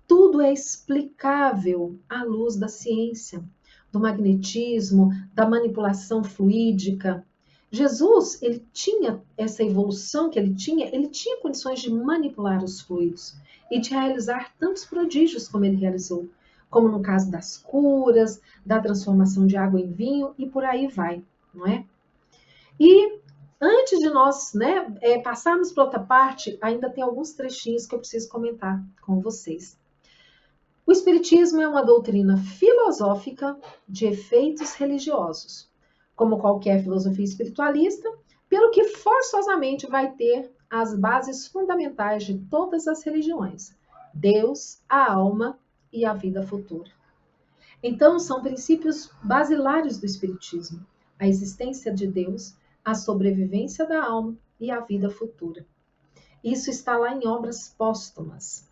Speaker 2: Tudo é explicável à luz da ciência. do magnetismo, da manipulação fluídica. Jesus, ele tinha essa evolução que ele tinha condições de manipular os fluidos e de realizar tantos prodígios como ele realizou, como no caso das curas, da transformação de água em vinho e por aí vai, não é? E antes de nós passarmos para outra parte, ainda tem alguns trechinhos que eu preciso comentar com vocês. O Espiritismo é uma doutrina filosófica de efeitos religiosos, como qualquer filosofia espiritualista, pelo que forçosamente vai ter as bases fundamentais de todas as religiões: Deus, a alma e a vida futura. Então, são princípios basilares do Espiritismo: a existência de Deus, a sobrevivência da alma e a vida futura. Isso está lá em obras póstumas.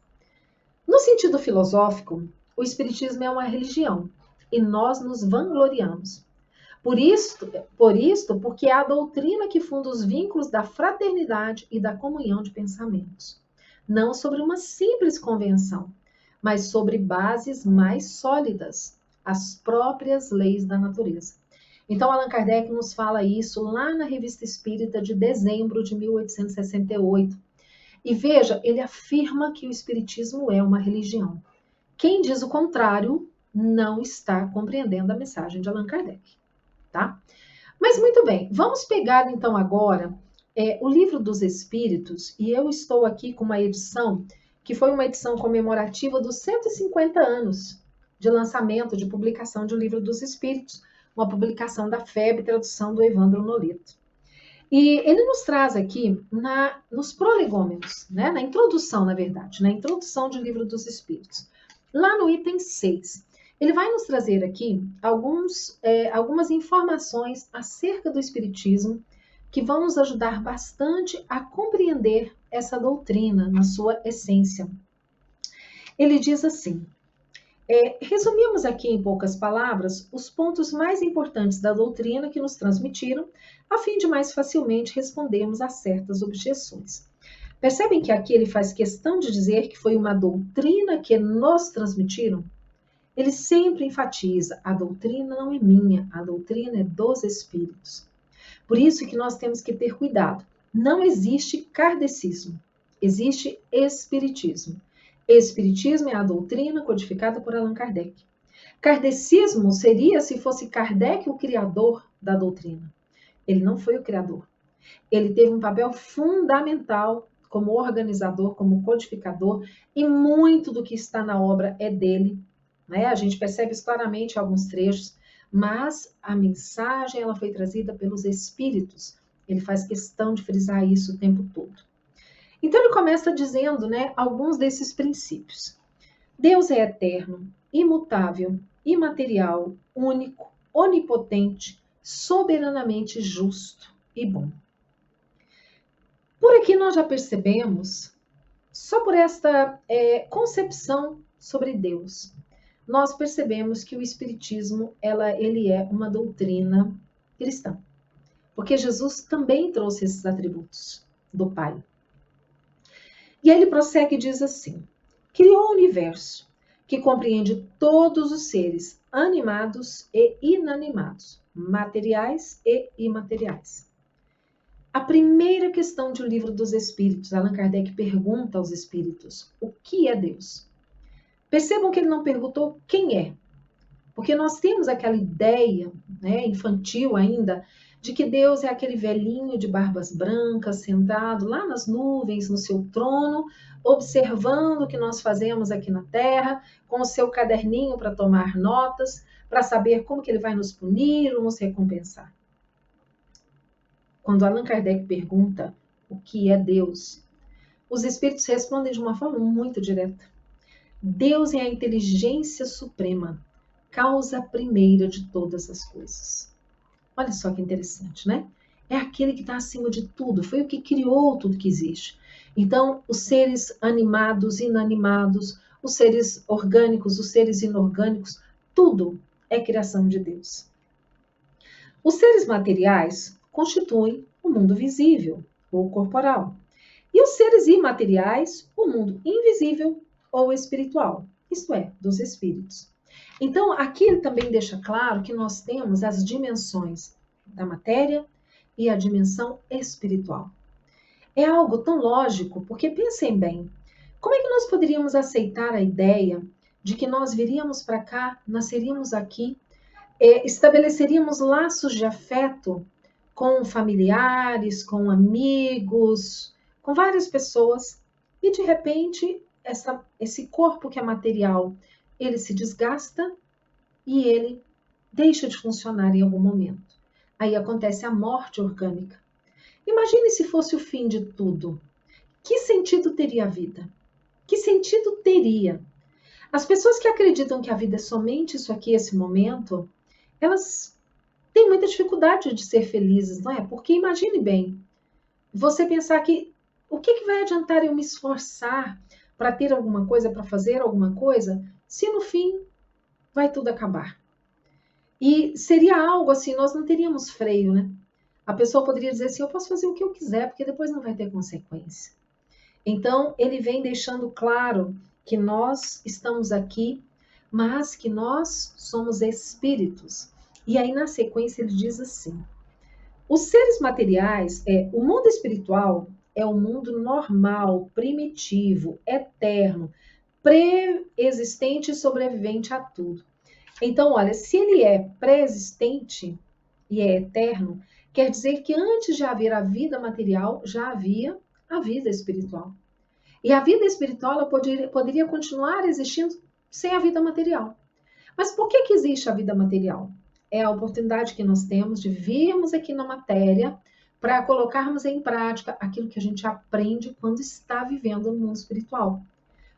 Speaker 2: No sentido filosófico, o Espiritismo é uma religião e nós nos vangloriamos. Porque é a doutrina que funda os vínculos da fraternidade e da comunhão de pensamentos. Não sobre uma simples convenção, mas sobre bases mais sólidas, as próprias leis da natureza. Então, Allan Kardec nos fala isso lá na Revista Espírita de dezembro de 1868. E veja, ele afirma que o Espiritismo é uma religião. Quem diz o contrário não está compreendendo a mensagem de Allan Kardec, tá? Mas muito bem, vamos pegar então agora o Livro dos Espíritos, e eu estou aqui com uma edição que foi uma edição comemorativa dos 150 anos de lançamento, de publicação de O Livro dos Espíritos, uma publicação da FEB, tradução do Evandro Nolito. E ele nos traz aqui nos prolegômenos, na introdução, na verdade, na introdução do Livro dos Espíritos. Lá no item 6, ele vai nos trazer aqui algumas informações acerca do Espiritismo que vão nos ajudar bastante a compreender essa doutrina na sua essência. Ele diz assim: resumimos aqui em poucas palavras os pontos mais importantes da doutrina que nos transmitiram, a fim de mais facilmente respondermos a certas objeções. Percebem que aqui ele faz questão de dizer que foi uma doutrina que nos transmitiram? Ele sempre enfatiza: a doutrina não é minha, a doutrina é dos Espíritos. Por isso que nós temos que ter cuidado. Não existe kardecismo, existe espiritismo. Espiritismo é a doutrina codificada por Allan Kardec. Kardecismo seria se fosse Kardec o criador da doutrina. Ele não foi o criador. Ele teve um papel fundamental como organizador, como codificador, e muito do que está na obra é dele. A gente percebe isso claramente em alguns trechos, mas a mensagem ela foi trazida pelos Espíritos. Ele faz questão de frisar isso o tempo todo. Então ele começa dizendo, alguns desses princípios. Deus é eterno, imutável, imaterial, único, onipotente, soberanamente justo e bom. Por aqui nós já percebemos, só por esta concepção sobre Deus, nós percebemos que o Espiritismo ele é uma doutrina cristã. Porque Jesus também trouxe esses atributos do Pai. E aí ele prossegue e diz assim: criou o universo, que compreende todos os seres animados e inanimados, materiais e imateriais. A primeira questão de O Livro dos Espíritos, Allan Kardec pergunta aos espíritos: o que é Deus? Percebam que ele não perguntou quem é, porque nós temos aquela ideia, infantil ainda, de que Deus é aquele velhinho de barbas brancas, sentado lá nas nuvens, no seu trono, observando o que nós fazemos aqui na Terra, com o seu caderninho para tomar notas, para saber como que ele vai nos punir ou nos recompensar. Quando Allan Kardec pergunta o que é Deus, os espíritos respondem de uma forma muito direta. Deus é a inteligência suprema, causa primeira de todas as coisas. Olha só que interessante, É aquele que está acima de tudo, foi o que criou tudo que existe. Então, os seres animados, inanimados, os seres orgânicos, os seres inorgânicos, tudo é criação de Deus. Os seres materiais constituem o mundo visível ou corporal. E os seres imateriais, o mundo invisível ou espiritual, isto é, dos espíritos. Então, aqui ele também deixa claro que nós temos as dimensões da matéria e a dimensão espiritual. É algo tão lógico, porque pensem bem, como é que nós poderíamos aceitar a ideia de que nós viríamos para cá, nasceríamos aqui, estabeleceríamos laços de afeto com familiares, com amigos, com várias pessoas, e de repente esse corpo que é material, ele se desgasta e ele deixa de funcionar em algum momento. Aí acontece a morte orgânica. Imagine se fosse o fim de tudo. Que sentido teria a vida? Que sentido teria? As pessoas que acreditam que a vida é somente isso aqui, esse momento, elas têm muita dificuldade de ser felizes, não é? Porque imagine bem, você pensar que o que vai adiantar eu me esforçar para ter alguma coisa, para fazer alguma coisa, se no fim vai tudo acabar? E seria algo assim, nós não teríamos freio, né? A pessoa poderia dizer assim, eu posso fazer o que eu quiser, porque depois não vai ter consequência. Então, ele vem deixando claro que nós estamos aqui, mas que nós somos espíritos. E aí, na sequência, ele diz assim: os seres materiais, o mundo espiritual é o mundo normal, primitivo, eterno, pré-existente e sobrevivente a tudo. Então, olha, se ele é pré-existente e é eterno, quer dizer que antes de haver a vida material, já havia a vida espiritual. E a vida espiritual ela poderia continuar existindo sem a vida material. Mas por que existe a vida material? É a oportunidade que nós temos de virmos aqui na matéria para colocarmos em prática aquilo que a gente aprende quando está vivendo no mundo espiritual.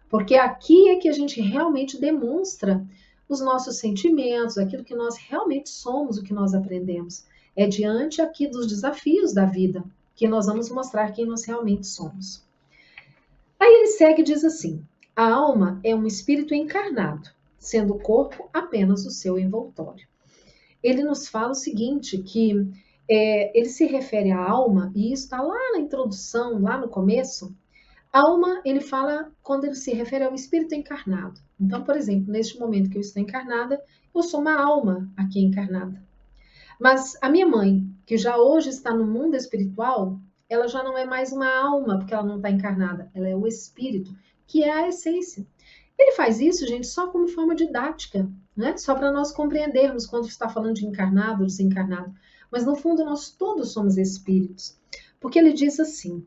Speaker 2: Porque aqui é que a gente realmente demonstra os nossos sentimentos, aquilo que nós realmente somos, o que nós aprendemos. É diante aqui dos desafios da vida que nós vamos mostrar quem nós realmente somos. Aí ele segue e diz assim: a alma é um espírito encarnado, sendo o corpo apenas o seu envoltório. Ele nos fala o seguinte, que ele se refere à alma, e isso está lá na introdução, lá no começo. Alma, ele fala quando ele se refere ao espírito encarnado. Então, por exemplo, neste momento que eu estou encarnada, eu sou uma alma aqui encarnada. Mas a minha mãe, que já hoje está no mundo espiritual, ela já não é mais uma alma, porque ela não está encarnada. Ela é o espírito, que é a essência. Ele faz isso, gente, só como forma didática, né? Só para nós compreendermos quando está falando de encarnado ou desencarnado. Mas no fundo nós todos somos espíritos. Porque ele diz assim: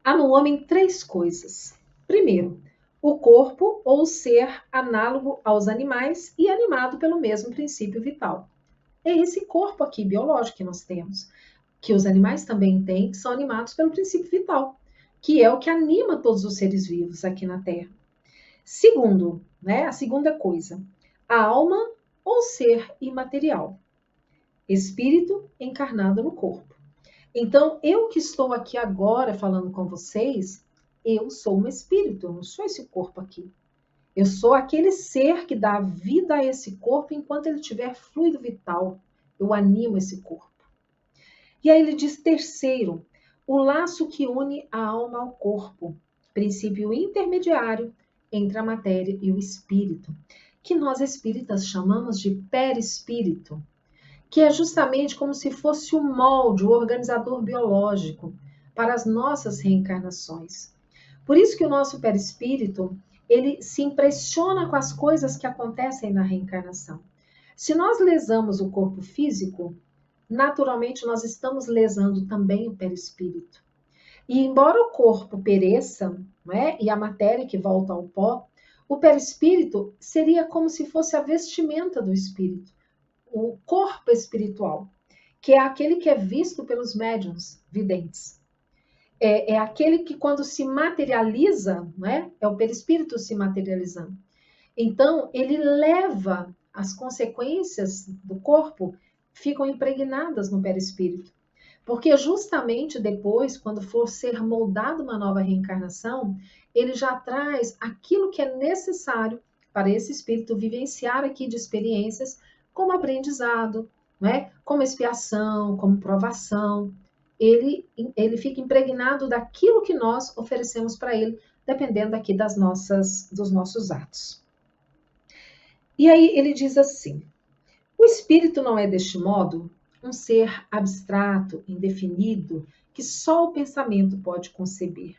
Speaker 2: há no homem três coisas. Primeiro, o corpo ou ser análogo aos animais e animado pelo mesmo princípio vital. É esse corpo aqui biológico que nós temos, que os animais também têm, que são animados pelo princípio vital, que é o que anima todos os seres vivos aqui na Terra. Segundo, né, a segunda coisa, a alma ou ser imaterial, espírito encarnado no corpo. Então, eu que estou aqui agora falando com vocês, eu sou um espírito, eu não sou esse corpo aqui. Eu sou aquele ser que dá vida a esse corpo enquanto ele tiver fluido vital. Eu animo esse corpo. E aí ele diz terceiro, o laço que une a alma ao corpo, princípio intermediário entre a matéria e o espírito, que nós espíritas chamamos de perispírito, que é justamente como se fosse o molde, o organizador biológico para as nossas reencarnações. Por isso que o nosso perispírito, ele se impressiona com as coisas que acontecem na reencarnação. Se nós lesamos o corpo físico, naturalmente nós estamos lesando também o perispírito. E embora o corpo pereça, né, e a matéria que volta ao pó, o perispírito seria como se fosse a vestimenta do espírito, o corpo espiritual, que é aquele que é visto pelos médiuns videntes. É aquele que quando se materializa, né, é o perispírito se materializando. Então, ele leva as consequências do corpo, ficam impregnadas no perispírito. Porque justamente depois, quando for ser moldado uma nova reencarnação, ele já traz aquilo que é necessário para esse espírito vivenciar aqui de experiências como aprendizado, né? Como expiação, como provação. Ele fica impregnado daquilo que nós oferecemos para ele, dependendo aqui dos nossos atos. E aí ele diz assim: o espírito não é deste modo um ser abstrato, indefinido, que só o pensamento pode conceber.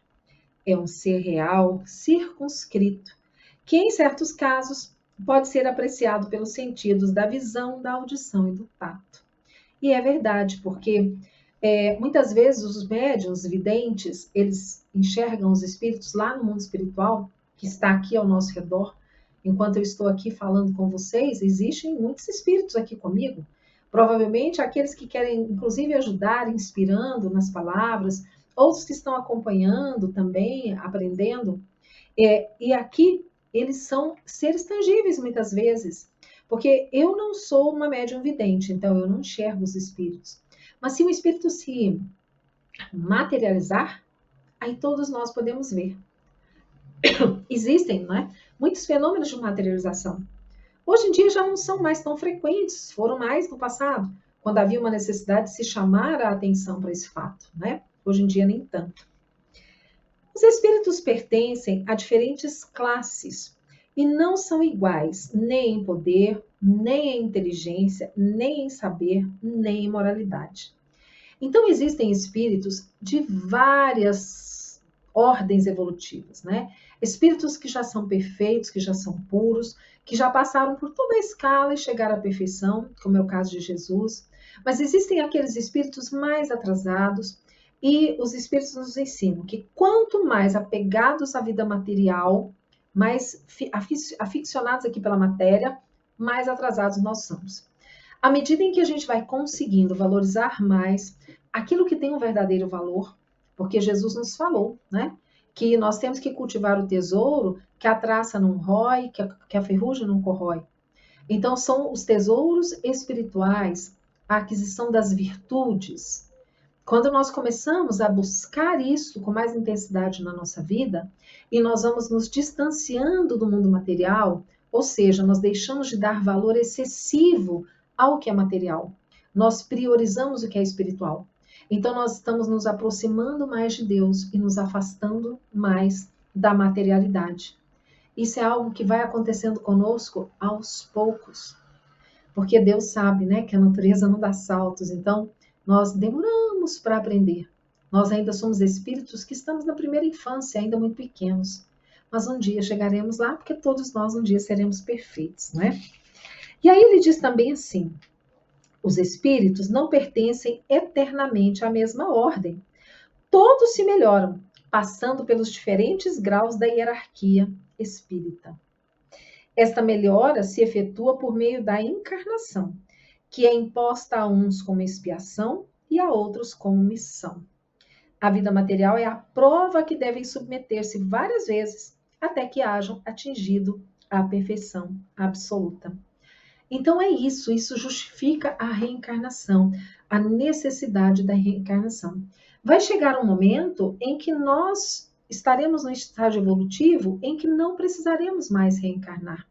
Speaker 2: É um ser real, circunscrito, que em certos casos pode ser apreciado pelos sentidos da visão, da audição e do tato. E é verdade, porque muitas vezes os médiuns videntes, eles enxergam os espíritos lá no mundo espiritual, que está aqui ao nosso redor. Enquanto eu estou aqui falando com vocês, existem muitos espíritos aqui comigo. Provavelmente aqueles que querem, inclusive, ajudar, inspirando nas palavras, outros que estão acompanhando também, aprendendo. E aqui eles são seres tangíveis muitas vezes, porque eu não sou uma médium vidente, então eu não enxergo os espíritos. Mas se o espírito se materializar, aí todos nós podemos ver. Existem, né, muitos fenômenos de materialização. Hoje em dia já não são mais tão frequentes, foram mais no passado, quando havia uma necessidade de se chamar a atenção para esse fato, né? Hoje em dia nem tanto. Os espíritos pertencem a diferentes classes e não são iguais nem em poder, nem em inteligência, nem em saber, nem em moralidade. Então existem espíritos de várias ordens evolutivas, né? Espíritos que já são perfeitos, que já são puros, que já passaram por toda a escala e chegaram à perfeição, como é o caso de Jesus. Mas existem aqueles espíritos mais atrasados, e os espíritos nos ensinam que quanto mais apegados à vida material, mais aficionados aqui pela matéria, mais atrasados nós somos. À medida em que a gente vai conseguindo valorizar mais aquilo que tem um verdadeiro valor, porque Jesus nos falou, né? Que nós temos que cultivar o tesouro que a traça não rói, que a ferrugem não corrói. Então, são os tesouros espirituais, a aquisição das virtudes. Quando nós começamos a buscar isso com mais intensidade na nossa vida, e nós vamos nos distanciando do mundo material, ou seja, nós deixamos de dar valor excessivo ao que é material. Nós priorizamos o que é espiritual. Então, nós estamos nos aproximando mais de Deus e nos afastando mais da materialidade. Isso é algo que vai acontecendo conosco aos poucos. Porque Deus sabe, né, que a natureza não dá saltos. Então, nós demoramos para aprender. Nós ainda somos espíritos que estamos na primeira infância, ainda muito pequenos. Mas um dia chegaremos lá, porque todos nós um dia seremos perfeitos, né? E aí ele diz também assim: os espíritos não pertencem eternamente à mesma ordem. Todos se melhoram, passando pelos diferentes graus da hierarquia espírita. Esta melhora se efetua por meio da encarnação, que é imposta a uns como expiação e a outros como missão. A vida material é a prova que devem submeter-se várias vezes até que hajam atingido a perfeição absoluta. Então é isso justifica a reencarnação, a necessidade da reencarnação. Vai chegar um momento em que nós estaremos no estágio evolutivo em que não precisaremos mais reencarnar,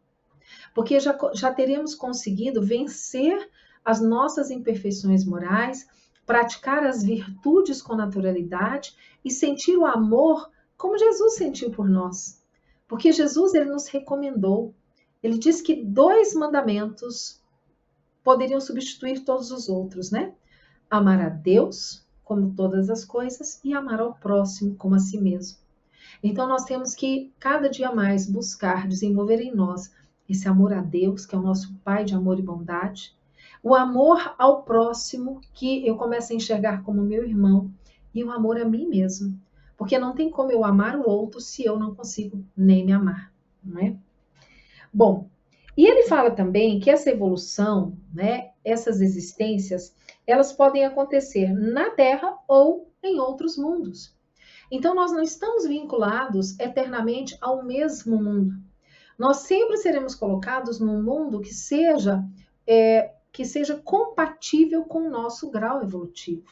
Speaker 2: porque já teremos conseguido vencer as nossas imperfeições morais, praticar as virtudes com naturalidade e sentir o amor como Jesus sentiu por nós. Porque Jesus, ele nos recomendou, ele disse que 2 mandamentos poderiam substituir todos os outros, né? Amar a Deus como todas as coisas e amar ao próximo como a si mesmo. Então nós temos que cada dia mais buscar desenvolver em nós esse amor a Deus, que é o nosso Pai de amor e bondade, o amor ao próximo, que eu começo a enxergar como meu irmão, e o amor a mim mesmo, porque não tem como eu amar o outro se eu não consigo nem me amar, não é? Bom, e ele fala também que essa evolução, né, essas existências, elas podem acontecer na Terra ou em outros mundos. Então nós não estamos vinculados eternamente ao mesmo mundo. Nós sempre seremos colocados num mundo que seja compatível com o nosso grau evolutivo.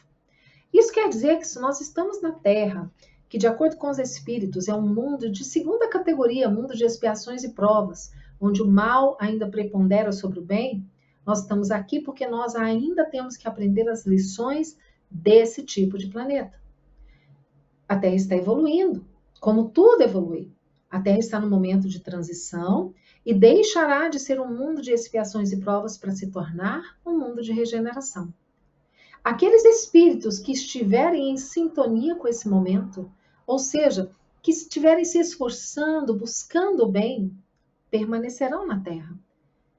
Speaker 2: Isso quer dizer que se nós estamos na Terra, que de acordo com os espíritos é um mundo de segunda categoria, mundo de expiações e provas, onde o mal ainda prepondera sobre o bem, nós estamos aqui porque nós ainda temos que aprender as lições desse tipo de planeta. A Terra está evoluindo, como tudo evolui. A Terra está no momento de transição e deixará de ser um mundo de expiações e provas para se tornar um mundo de regeneração. Aqueles espíritos que estiverem em sintonia com esse momento, ou seja, que estiverem se esforçando, buscando o bem, permanecerão na Terra.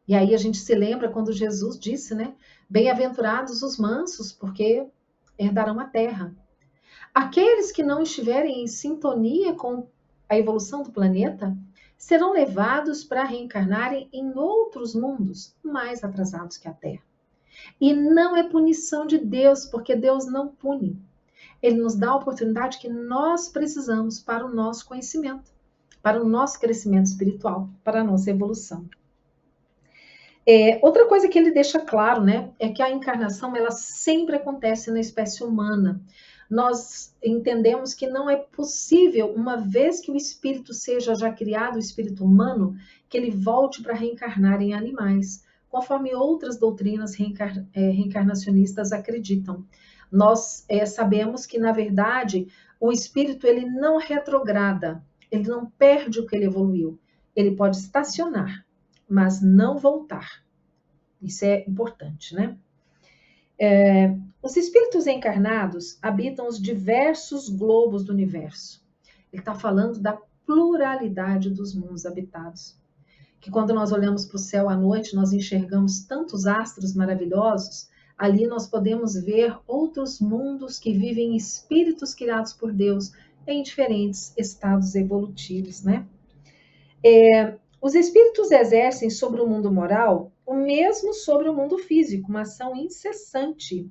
Speaker 2: E aí a gente se lembra quando Jesus disse, né? Bem-aventurados os mansos, porque herdarão a terra. Aqueles que não estiverem em sintonia com a evolução do planeta serão levados para reencarnarem em outros mundos mais atrasados que a Terra. E não é punição de Deus, porque Deus não pune. Ele nos dá a oportunidade que nós precisamos para o nosso conhecimento, para o nosso crescimento espiritual, para a nossa evolução. Outra coisa que ele deixa claro, né, é que a encarnação ela sempre acontece na espécie humana. Nós entendemos que não é possível, uma vez que o espírito seja já criado, o espírito humano, que ele volte para reencarnar em animais, conforme outras doutrinas reencarnacionistas acreditam. Nós sabemos que, na verdade, o espírito ele não retrograda, ele não perde o que ele evoluiu. Ele pode estacionar, mas não voltar. Isso é importante, né? Os espíritos encarnados habitam os diversos globos do universo. Ele está falando da pluralidade dos mundos habitados. Que quando nós olhamos para o céu à noite, nós enxergamos tantos astros maravilhosos, ali nós podemos ver outros mundos que vivem espíritos criados por Deus em diferentes estados evolutivos, né? Os espíritos exercem sobre o mundo moral o mesmo sobre o mundo físico, uma ação incessante.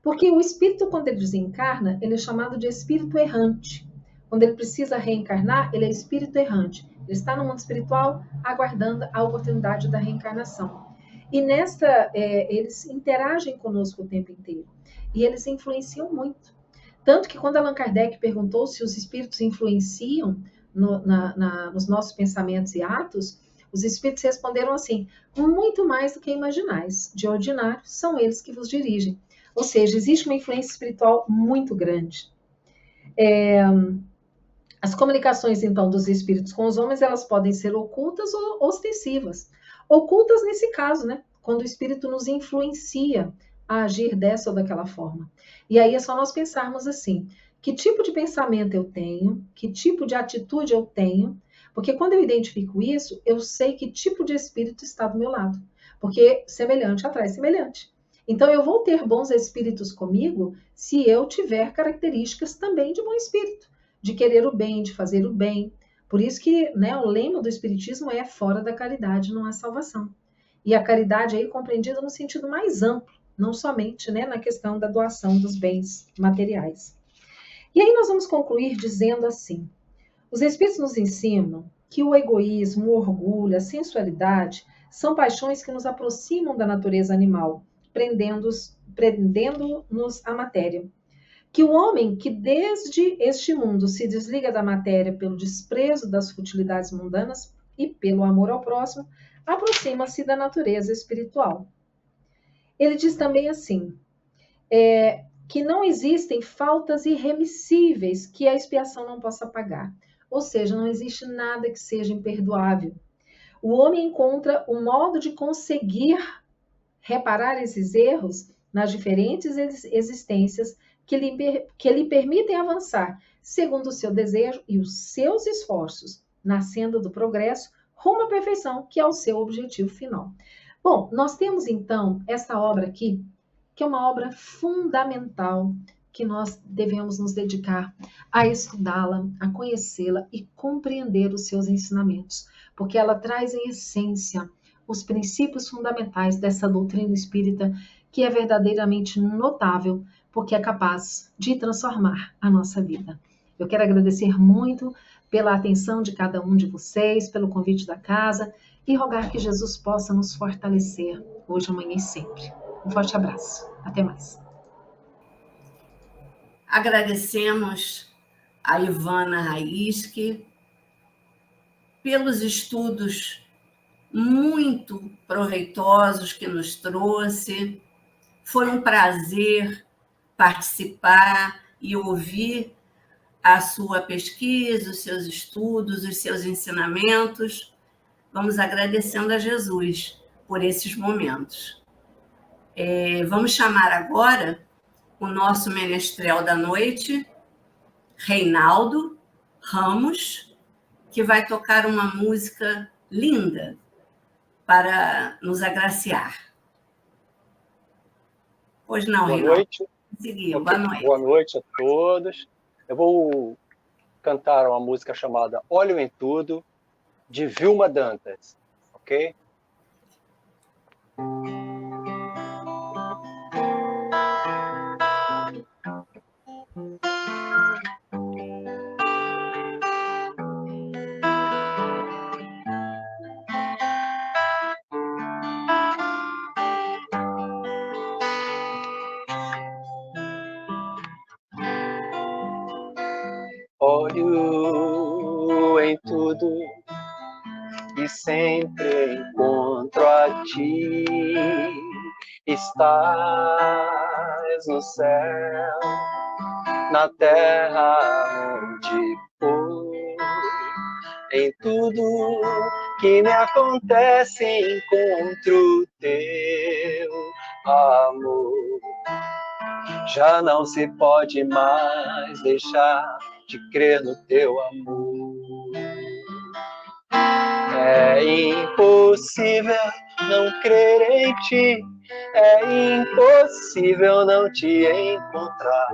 Speaker 2: Porque o espírito, quando ele desencarna, ele é chamado de espírito errante. Quando ele precisa reencarnar, ele é espírito errante. Ele está no mundo espiritual aguardando a oportunidade da reencarnação. E eles interagem conosco o tempo inteiro. E eles influenciam muito. Tanto que quando Allan Kardec perguntou se os espíritos influenciam nos nossos pensamentos e atos, os espíritos responderam assim: muito mais do que imaginais. De ordinário, são eles que vos dirigem. Ou seja, existe uma influência espiritual muito grande. As comunicações, então, dos espíritos com os homens, elas podem ser ocultas ou ostensivas. Ocultas nesse caso, né? Quando o espírito nos influencia a agir dessa ou daquela forma. E aí é só nós pensarmos assim: que tipo de pensamento eu tenho? Que tipo de atitude eu tenho? Porque quando eu identifico isso, eu sei que tipo de espírito está do meu lado. Porque semelhante atrai semelhante. Então eu vou ter bons espíritos comigo se eu tiver características também de bom espírito, de querer o bem, de fazer o bem. Por isso que, né, o lema do espiritismo é: fora da caridade não há salvação. E a caridade aí compreendida no sentido mais amplo, não somente, né, na questão da doação dos bens materiais. E aí nós vamos concluir dizendo assim: os espíritos nos ensinam que o egoísmo, o orgulho, a sensualidade são paixões que nos aproximam da natureza animal, prendendo-nos à matéria. Que o homem que desde este mundo se desliga da matéria pelo desprezo das futilidades mundanas e pelo amor ao próximo, aproxima-se da natureza espiritual. Ele diz também assim, que não existem faltas irremissíveis que a expiação não possa pagar. Ou seja, não existe nada que seja imperdoável. O homem encontra o modo de conseguir reparar esses erros nas diferentes existências que lhe permitem avançar, segundo o seu desejo e os seus esforços, nascendo do progresso rumo à perfeição, que é o seu objetivo final. Bom, nós temos então essa obra aqui, que é uma obra fundamental, que nós devemos nos dedicar a estudá-la, a conhecê-la e compreender os seus ensinamentos, porque ela traz em essência os princípios fundamentais dessa doutrina espírita, que é verdadeiramente notável, porque é capaz de transformar a nossa vida. Eu quero agradecer muito pela atenção de cada um de vocês, pelo convite da casa, e rogar que Jesus possa nos fortalecer hoje, amanhã e sempre. Um forte abraço. Até mais.
Speaker 1: Agradecemos a Ivana Raísque pelos estudos muito proveitosos que nos trouxe. Foi um prazer participar e ouvir a sua pesquisa, os seus estudos, os seus ensinamentos. vamos agradecendo a Jesus por esses momentos. Vamos chamar agora o nosso menestrel da noite, Reinaldo Ramos, que vai tocar uma música linda para nos agraciar. Pois não,
Speaker 3: boa
Speaker 1: Reinaldo?
Speaker 3: Noite.
Speaker 1: Conseguiu.
Speaker 3: Okay.
Speaker 1: Boa noite.
Speaker 3: Boa noite a todos. Eu vou cantar uma música chamada Óleo em Tudo, de Vilma Dantas, ok? Olho em tudo e sempre encontro a ti. Estás no céu, na terra onde for. Em tudo que me acontece encontro teu amor. Já não se pode mais deixar de crer no teu amor. É impossível não crer em ti, é impossível não te encontrar,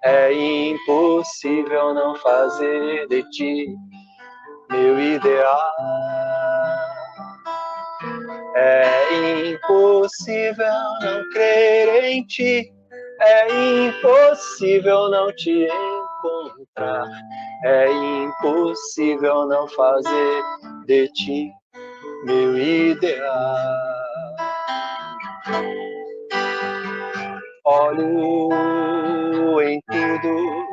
Speaker 3: é impossível não fazer de ti meu ideal. É impossível não crer em ti, é impossível não te encontrar, é impossível não fazer de ti meu ideal. Olho em tudo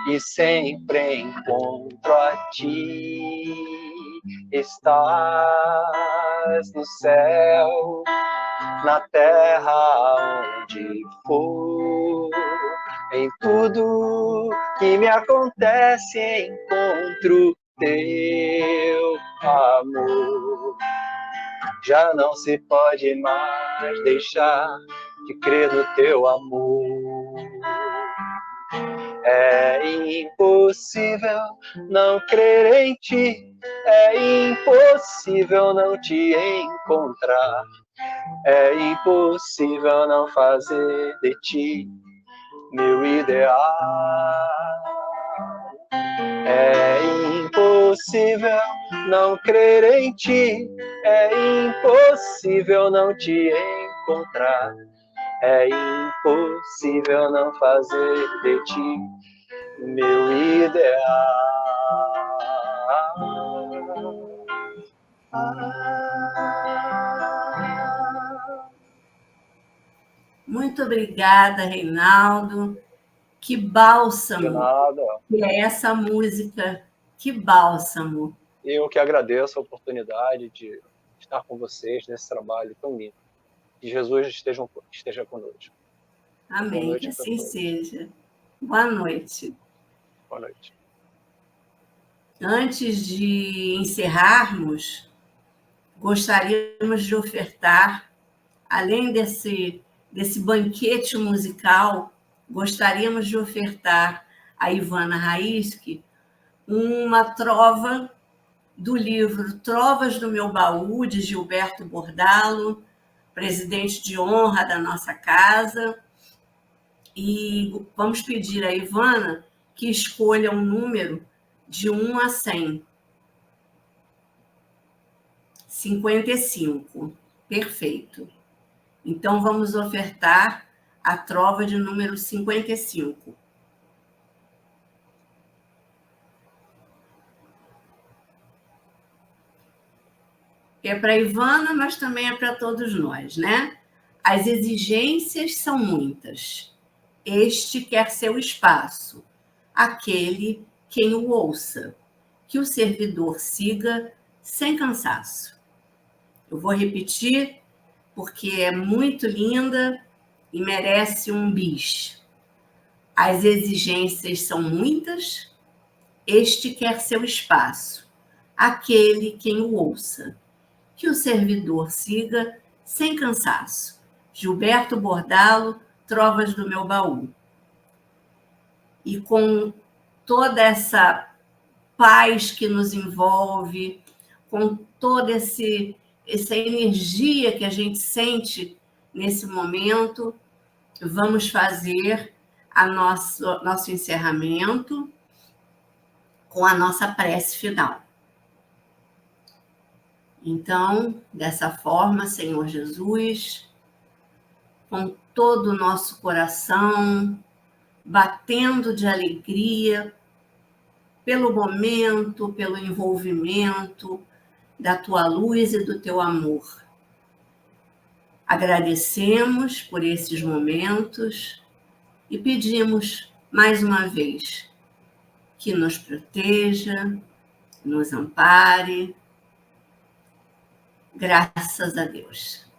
Speaker 3: e sempre encontro a ti. Estás no céu, na terra onde for. Em tudo que me acontece encontro teu amor. Já não se pode mais deixar de crer no teu amor. É impossível não crer em ti, é impossível não te encontrar, é impossível não fazer de ti meu ideal. É impossível não crer em ti, é impossível não te encontrar, é impossível não fazer de ti meu ideal.
Speaker 1: Muito obrigada, Reinaldo. Que bálsamo
Speaker 3: De nada.
Speaker 1: que é essa música. Que bálsamo.
Speaker 3: Eu que agradeço a oportunidade de estar com vocês nesse trabalho tão lindo. Que Jesus esteja conosco.
Speaker 1: Amém, que assim seja. Boa noite.
Speaker 3: Boa noite.
Speaker 1: Antes de encerrarmos, gostaríamos de ofertar, além desse banquete musical, gostaríamos de ofertar a Ivana Raísque uma trova do livro Trovas do Meu Baú, de Gilberto Bordalo, presidente de honra da nossa casa. E vamos pedir a Ivana que escolha um número de 1 a 100. 55. Perfeito. Então, vamos ofertar a trova de número 55. É para a Ivana, mas também é para todos nós, né? As exigências são muitas. Este quer seu espaço, aquele quem o ouça, que o servidor siga sem cansaço. Eu vou repetir, porque é muito linda e merece um bis. As exigências são muitas, este quer seu espaço, aquele quem o ouça. Que o servidor siga sem cansaço. Gilberto Bordalo, Trovas do Meu Baú. E com toda essa paz que nos envolve, com toda essa energia que a gente sente nesse momento, vamos fazer nosso encerramento com a nossa prece final. Então, dessa forma, Senhor Jesus, com todo o nosso coração, batendo de alegria pelo momento, pelo envolvimento da tua luz e do teu amor. Agradecemos por esses momentos e pedimos mais uma vez que nos proteja, nos ampare. Graças a Deus.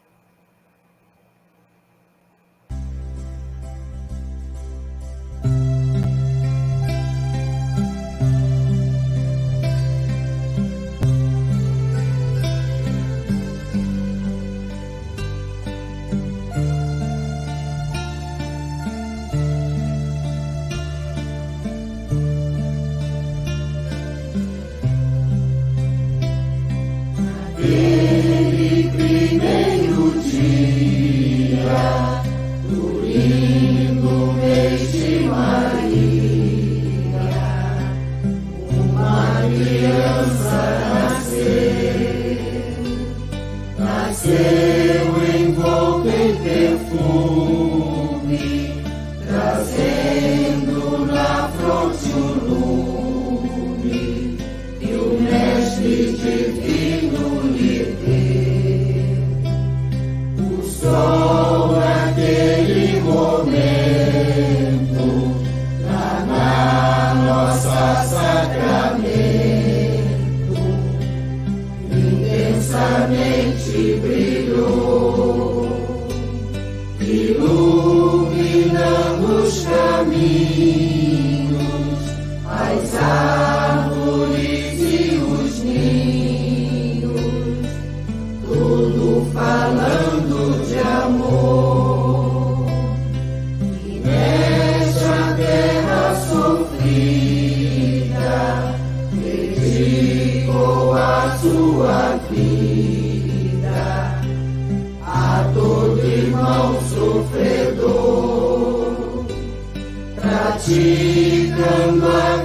Speaker 4: Praticando a